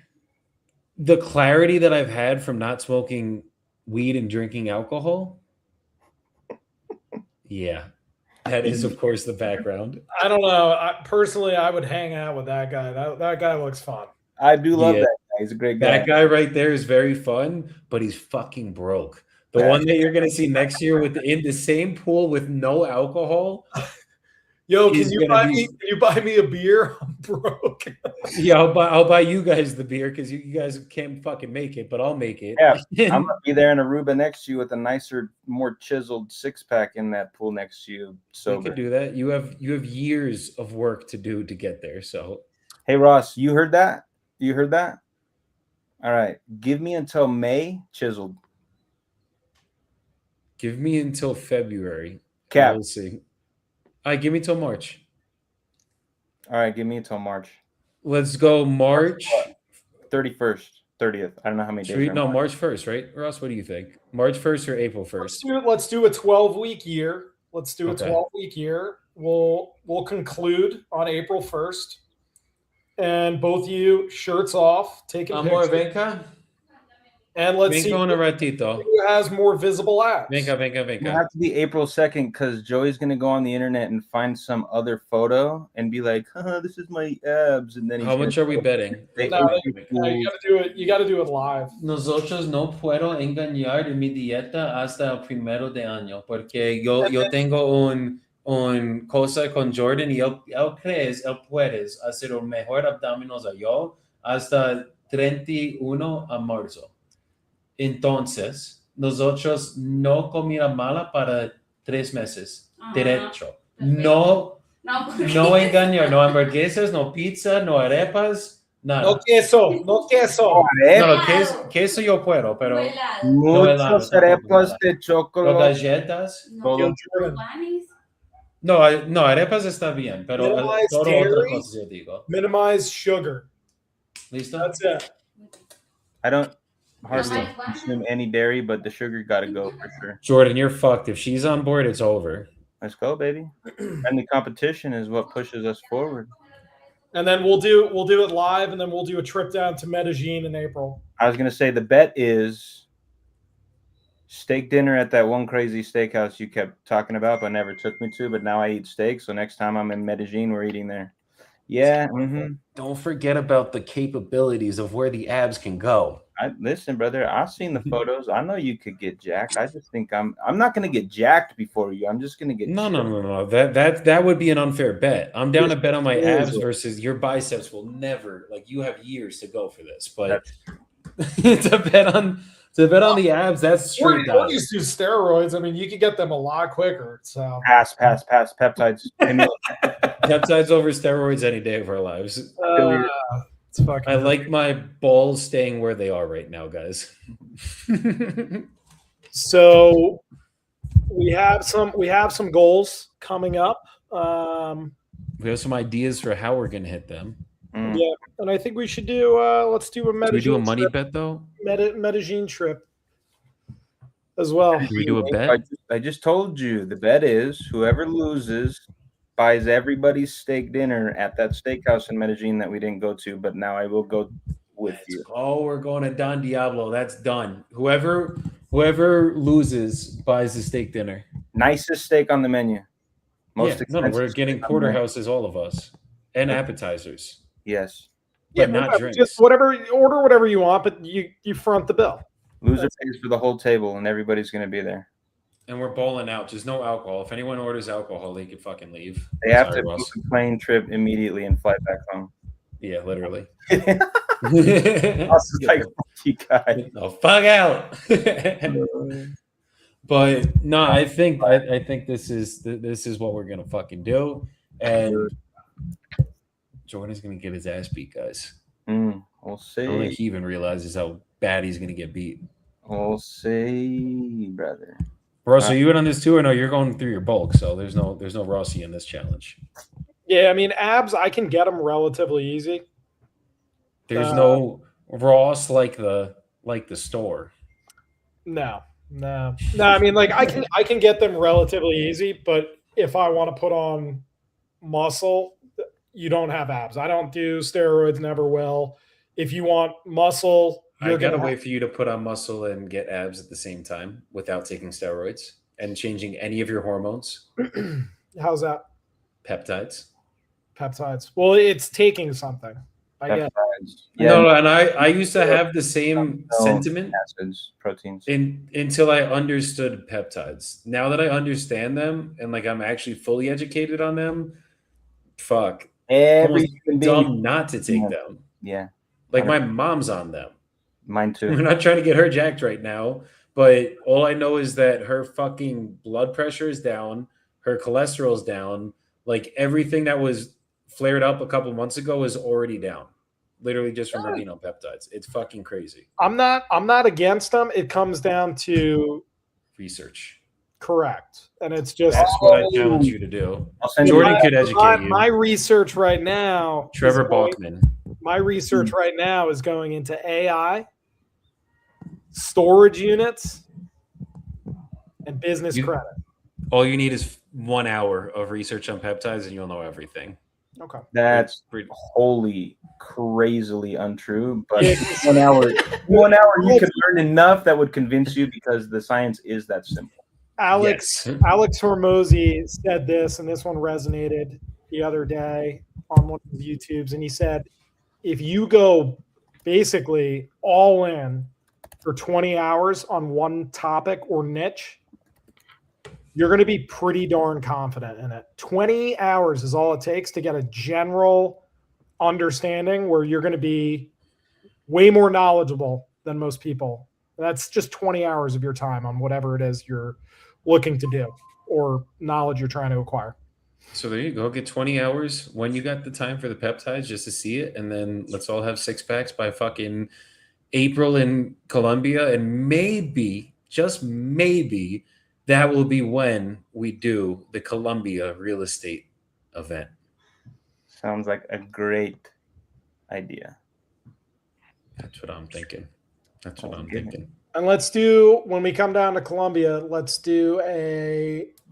the clarity that I've had from not smoking weed and drinking alcohol. Yeah. That is, of course, the background. I don't know. Personally, I would hang out with that guy. That guy looks fun. I do love that guy. He's a great guy. That guy right there is very fun, but he's fucking broke. The one that you're going to see next year in the same pool with no alcohol. Yo, can you buy me a beer? I'm broke. Yeah, I'll buy you guys the beer because you guys can't fucking make it, but I'll make it. Yeah, I'm gonna be there in Aruba next to you with a nicer, more chiseled 6-pack in that pool next to you. So you could do that. You have years of work to do to get there. So, hey Ross, you heard that? You heard that? All right, give me until May, chiseled. Give me until February. Cap. We'll see. All right, give me till March. All right, give me until March Let's go March 31st, 30th. I don't know how many days. No, March 1st, right? Ross, what do you think? March 1st or April 1st? Let's do a 12-week year. Let's do a Okay. 12-week year. We'll conclude on April 1st. And both you shirts off, taking Amor, pictures. venga. And let's see Venga un ratito. who has more visible abs. Venga, venga, It'll venga. have to be April 2nd because Joey's gonna go on the internet and find some other photo and be like, this is my abs. And then he's How much are we betting? No, you gotta do it live. Nosotros no puedo engañar de mi dieta hasta el primero de año, porque yo tengo un cosa con Jordan y él puedes hacer un mejor abdominals a yo hasta 31 a marzo. Entonces, nosotros no comida mala para 3 meses, derecho. No engañar, no hamburguesas, no pizza, no arepas, nada. No queso. No, queso yo puedo, pero muchos arepas de chocolate. galletas. Todo. No, arepas está bien, pero Minimize todo dairy. otra cosa yo digo. Minimize sugar. ¿Listo? That's it. I don't hardly consume any dairy, but the sugar gotta go for sure. Jordan, you're fucked. If she's on board, it's over. Let's go, baby. And the competition is what pushes us forward. And then we'll do it live, and then we'll do a trip down to Medellin in April. I was gonna say the bet is steak dinner at that one crazy steakhouse you kept talking about, but never took me to. But now I eat steak, so next time I'm in Medellin, we're eating there. Yeah. Mm-hmm. Don't forget about the capabilities of where the abs can go. Listen, brother. I've seen the photos. I know you could get jacked. I just think I'm not gonna get jacked before you. I'm just gonna get No. That would be an unfair bet. I'm down to bet on my abs versus your biceps will never, like, you have years to go for this, but to bet on the abs, that's straight We'll down. just do steroids. I mean, you could get them a lot quicker. So pass. Peptides. Peptides over steroids any day of our lives. it's fucking. I like my balls staying where they are right now, guys. So we have some goals coming up. We have some ideas for how we're gonna hit them. Yeah, and I think we should do. Let's do a Medellin. Do we do a money bet though? Medellin trip as well. Do we do a bet? I just told you the bet is whoever loses buys everybody's steak dinner at that steakhouse in Medellin that we didn't go to, but now I will go with you. Oh, we're going to Don Diablo. That's done. Whoever loses buys the steak dinner. Nicest steak on the menu. Most expensive. We're getting porterhouses, all of us, and appetizers. Yes. But not drinks. Just order whatever you want, but you front the bill. Loser pays for the whole table, and everybody's going to be there. And we're bowling out. Just no alcohol. If anyone orders alcohol, they can fucking leave. They have to book a plane trip immediately and fly back home. Yeah, literally. Also, like, you guys. No, fuck out. But no, I think this is what we're gonna fucking do, and Jordan's gonna get his ass beat, guys. We'll see. I don't think he even realizes how bad he's gonna get beat. We'll see, brother. Ross, are you in on this too, or no? You're going through your bulk, so there's no Rossi in this challenge. Yeah, I mean abs, I can get them relatively easy. There's no Ross like the store. No. I mean, like I can get them relatively easy, but if I want to put on muscle, you don't have abs. I don't do steroids, never will. If you want muscle, I gotta wait for you to put on muscle and get abs at the same time without taking steroids and changing any of your hormones. How's that? Peptides. Well, it's taking something. I get. Yeah. No, and I used to have the same sentiment acids, proteins until I understood peptides. Now that I understand them and like I'm actually fully educated on them, fuck. Every dumb not to take them. Yeah. Like my mom's on them. Mine too. We're not trying to get her jacked right now, but all I know is that her fucking blood pressure is down, her cholesterol's down, like everything that was flared up a couple months ago is already down. Literally just from her being on peptides. It's fucking crazy. I'm not against them. It comes down to research. Correct. And it's just That's what I challenge you to do. I'll send you Jordan my- could educate you. my research right now. Trevor is going- Balkman. My research right now is going into AI, storage units, and business You- credit. All you need is 1 hour of research on peptides, and you'll know everything. Okay. That's Pretty- wholly crazily untrue. But Yeah. 1 hour, 1 hour, you could learn enough that would convince you because the science is that simple. Alex Yes. Alex Hormozy said this, and this one resonated the other day on one of his YouTubes, and he said, if you go basically all in for 20 hours on one topic or niche, you're going to be pretty darn confident in it. 20 hours is all it takes to get a general understanding where you're going to be way more knowledgeable than most people. That's just 20 hours of your time on whatever it is you're looking to do or knowledge you're trying to acquire. So there you go. Get 20 hours when you got the time for the peptides just to see it. And then let's all have 6-packs by fucking April in Colombia. And maybe, just maybe, that will be when we do the Colombia real estate event. Sounds like a great idea. That's what I'm thinking. That's what Oh, I'm goodness. thinking. And let's do, when we come down to Colombia, let's do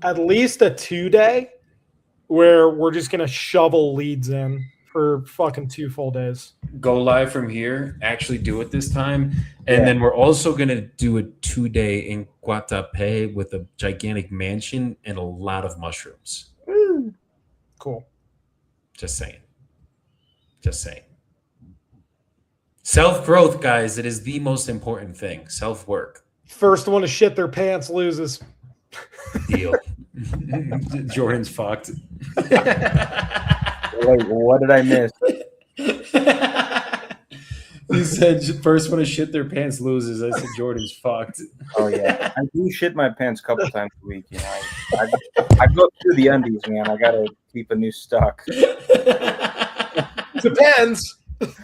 at least a 2-day where we're just going to shovel leads in for fucking 2 full days. Go live from here, actually do it this time. And Yeah. then we're also going to do a 2-day in Guatapé with a gigantic mansion and a lot of mushrooms. Cool. Just saying. Just saying. Self-growth, guys, it is the most important thing. Self-work. First one to shit their pants loses. Deal. Jordan's fucked. Wait, what did I miss? You said first one to shit their pants loses. I said Jordan's fucked. Oh yeah, I do shit my pants a couple times a week. You know, I go through the undies, man. I gotta keep a new stock. Depends.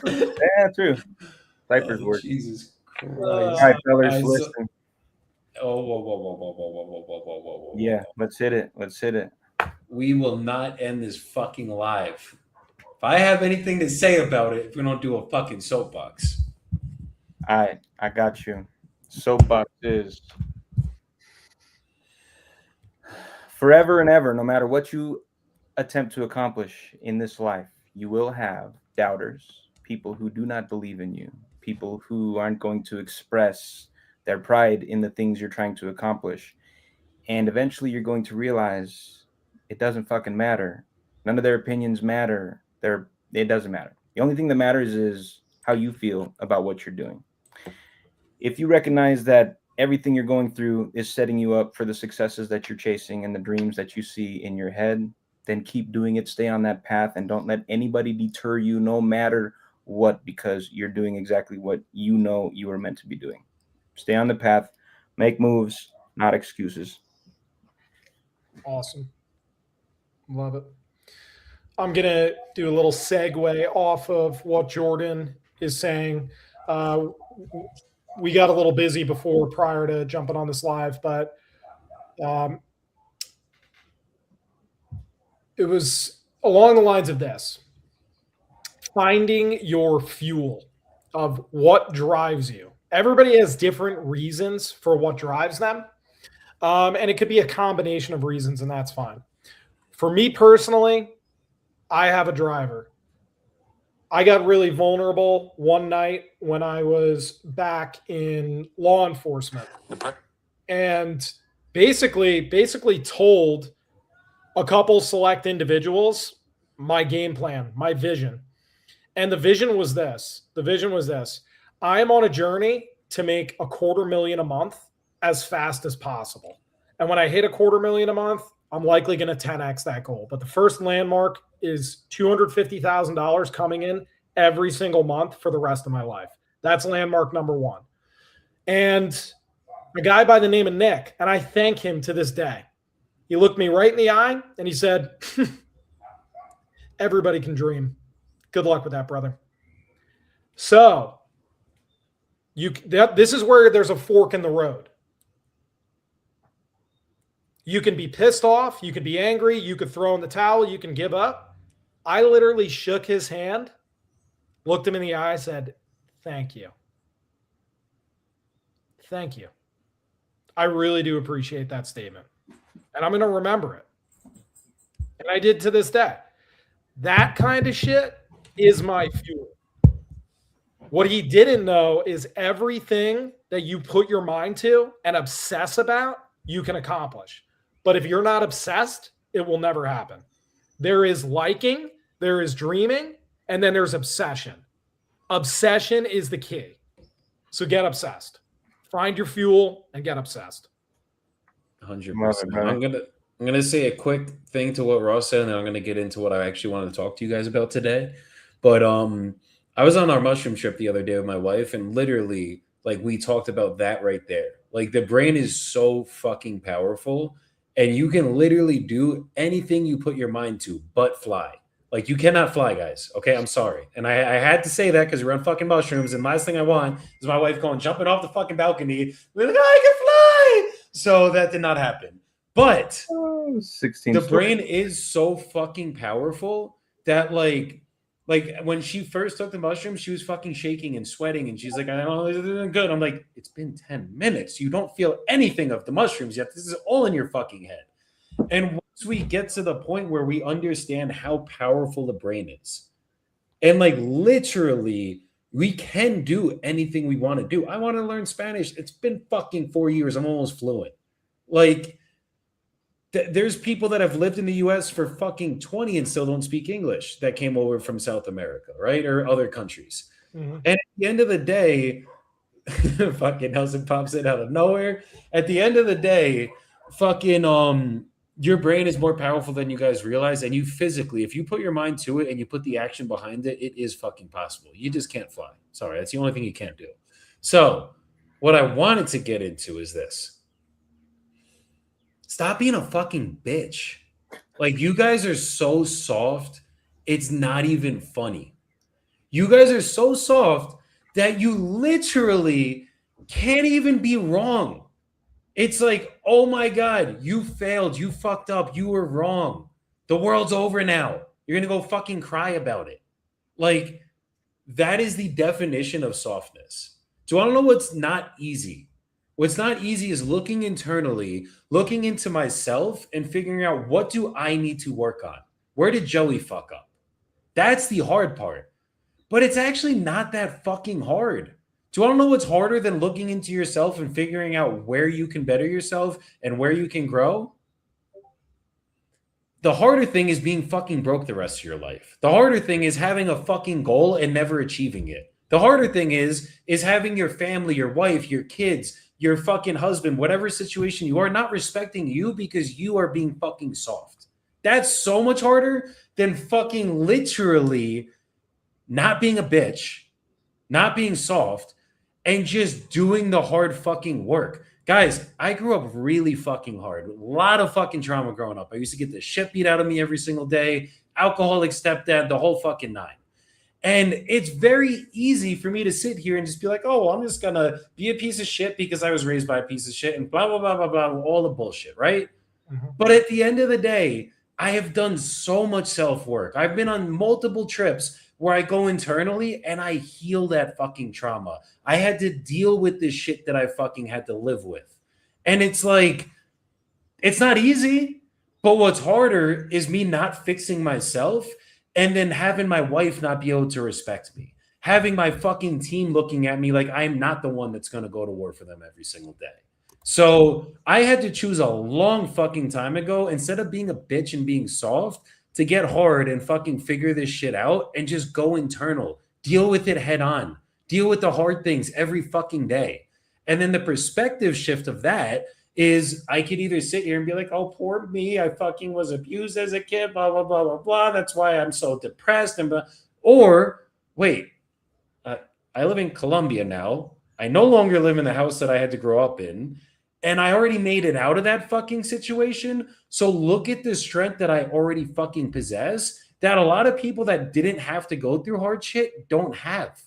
Yeah, true. Diapers work. Jesus Christ. All right, fellas, I so- listen. Oh, whoa, whoa, whoa, whoa, whoa, whoa, whoa, whoa, whoa, whoa, whoa. Yeah, let's hit it. Let's hit it. We will not end this fucking live. If I have anything to say about it, if we don't do a fucking soapbox. All right, I got you. Soapbox is forever and ever, no matter what you attempt to accomplish in this life, you will have doubters, people who do not believe in you, people who aren't going to express their pride in the things you're trying to accomplish. And eventually you're going to realize it doesn't fucking matter. None of their opinions matter. It doesn't matter. The only thing that matters is how you feel about what you're doing. If you recognize that everything you're going through is setting you up for the successes that you're chasing and the dreams that you see in your head, then keep doing it. Stay on that path and don't let anybody deter you, no matter what, because you're doing exactly what you know you are meant to be doing. Stay on the path, make moves, not excuses. Awesome. Love it. I'm going to do a little segue off of what Jordan is saying. We got a little busy prior to jumping on this live, but it was along the lines of this: finding your fuel of what drives you. Everybody has different reasons for what drives them. And it could be a combination of reasons, and that's fine. For me personally, I have a driver. I got really vulnerable one night when I was back in law enforcement, and basically told a couple select individuals my game plan, my vision. And the vision was this. I am on a journey to make $250,000 a month as fast as possible. And when I hit $250,000 a month, I'm likely going to 10x that goal. But the first landmark is $250,000 coming in every single month for the rest of my life. That's landmark number one. And a guy by the name of Nick, and I thank him to this day. He looked me right in the eye and he said, everybody can dream. Good luck with that, brother. So this is where there's a fork in the road. You can be pissed off. You could be angry. You could throw in the towel. You can give up. I literally shook his hand, looked him in the eye, said, "Thank you. Thank you. I really do appreciate that statement. And I'm going to remember it." And I did to this day. That kind of shit is my fuel. What he didn't know is everything that you put your mind to and obsess about, you can accomplish. But if you're not obsessed, it will never happen. There is liking, there is dreaming, and then there's obsession. Obsession is the key. So get obsessed. Find your fuel and get obsessed. 100%. I'm gonna say a quick thing to what Ross said, and then I'm gonna get into what I actually wanted to talk to you guys about today. But I was on our mushroom trip the other day with my wife, and literally, like, we talked about that right there. Like, the brain is so fucking powerful, and you can literally do anything you put your mind to, but fly. Like, you cannot fly, guys. Okay, I'm sorry. And I had to say that because we're on fucking mushrooms, and last thing I want is my wife jumping off the fucking balcony. We're like, I can fly. So that did not happen. But 16 the brain is so fucking powerful that like when she first took the mushrooms, she was fucking shaking and sweating, and she's like, I don't know, this isn't good. I'm like, it's been 10 minutes. You don't feel anything of the mushrooms yet. This is all in your fucking head. And once we get to the point where we understand how powerful the brain is, and like literally we can do anything we want to do. I want to learn Spanish. It's been fucking 4 years. I'm almost fluent. Like, there's people that have lived in the US for fucking 20 and still don't speak English that came over from South America, right? Or other countries. Mm-hmm. And at the end of the day, fucking Nelson pops it out of nowhere. At the end of the day, fucking your brain is more powerful than you guys realize. And you physically, if you put your mind to it and you put the action behind it, it is fucking possible. You just can't fly. Sorry, that's the only thing you can't do. So what I wanted to get into is this. Stop being a fucking bitch. Like, you guys are so soft, it's not even funny. You guys are so soft that you literally can't even be wrong. It's like, oh my God, you failed. You fucked up. You were wrong. The world's over now. You're going to go fucking cry about it. Like, that is the definition of softness. Do you want to know what's not easy? What's not easy is looking internally, looking into myself and figuring out, what do I need to work on? Where did Joey fuck up? That's the hard part. But it's actually not that fucking hard. Do you want to know what's harder than looking into yourself and figuring out where you can better yourself and where you can grow? The harder thing is being fucking broke the rest of your life. The harder thing is having a fucking goal and never achieving it. The harder thing is having your family, your wife, your kids, your fucking husband, whatever situation you are, not respecting you because you are being fucking soft. That's so much harder than fucking literally not being a bitch, not being soft, and just doing the hard fucking work. Guys, I grew up really fucking hard. A lot of fucking trauma growing up. I used to get the shit beat out of me every single day. Alcoholic stepdad, the whole fucking nine. And it's very easy for me to sit here and just be like, oh, I'm just going to be a piece of shit because I was raised by a piece of shit and blah, blah, blah, blah, blah, all the bullshit, right? Mm-hmm. But at the end of the day, I have done so much self-work. I've been on multiple trips where I go internally and I heal that fucking trauma. I had to deal with this shit that I fucking had to live with. And it's like, it's not easy, but what's harder is me not fixing myself and then having my wife not be able to respect me. Having my fucking team looking at me like I'm not the one that's going to go to war for them every single day. So I had to choose a long fucking time ago, instead of being a bitch and being soft, to get hard and fucking figure this shit out and just go internal. Deal with it head on. Deal with the hard things every fucking day. And then the perspective shift of that is I could either sit here and be like, oh, poor me, I fucking was abused as a kid, blah, blah, blah, blah, blah. That's why I'm so depressed. And blah. Or, wait, I live in Colombia now. I no longer live in the house that I had to grow up in. And I already made it out of that fucking situation. So look at the strength that I already fucking possess that a lot of people that didn't have to go through hard shit don't have.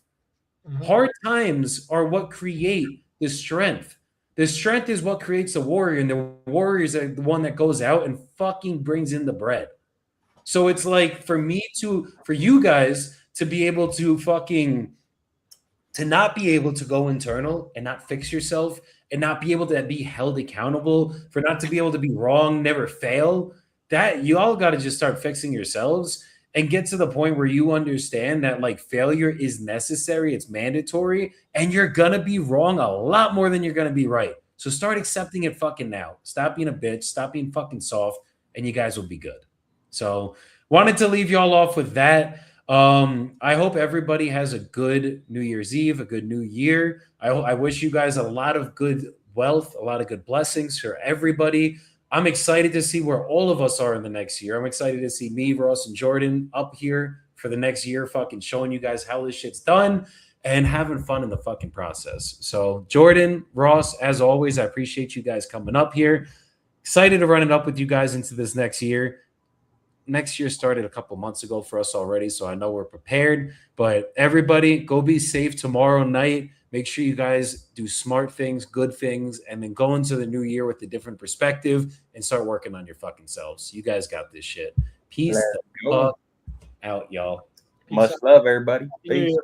Mm-hmm. Hard times are what create the strength The strength is what creates the warrior, and the warrior is the one that goes out and fucking brings in the bread. So it's like for you guys to be able to to not be able to go internal and not fix yourself and not be able to be held accountable, for not to be able to be wrong, never fail, that you all got to just start fixing yourselves and get to the point where you understand that like failure is necessary, it's mandatory, and you're going to be wrong a lot more than you're going to be right. So start accepting it fucking now. Stop being a bitch, stop being fucking soft, and you guys will be good. So wanted to leave y'all off with that. I hope everybody has a good New Year's Eve, a good New Year. I wish you guys a lot of good wealth, a lot of good blessings for everybody. I'm excited to see where all of us are in the next year. I'm excited to see me, Ross, and Jordan up here for the next year, fucking showing you guys how this shit's done and having fun in the fucking process. So Jordan, Ross, as always, I appreciate you guys coming up here. Excited to run it up with you guys into this next year. Next year started a couple months ago for us already, so I know we're prepared. But everybody, go be safe tomorrow night. Make sure you guys do smart things, good things, and then go into the new year with a different perspective and start working on your fucking selves. You guys got this shit. Peace the fuck out, y'all. Much love, everybody. Peace. Yeah.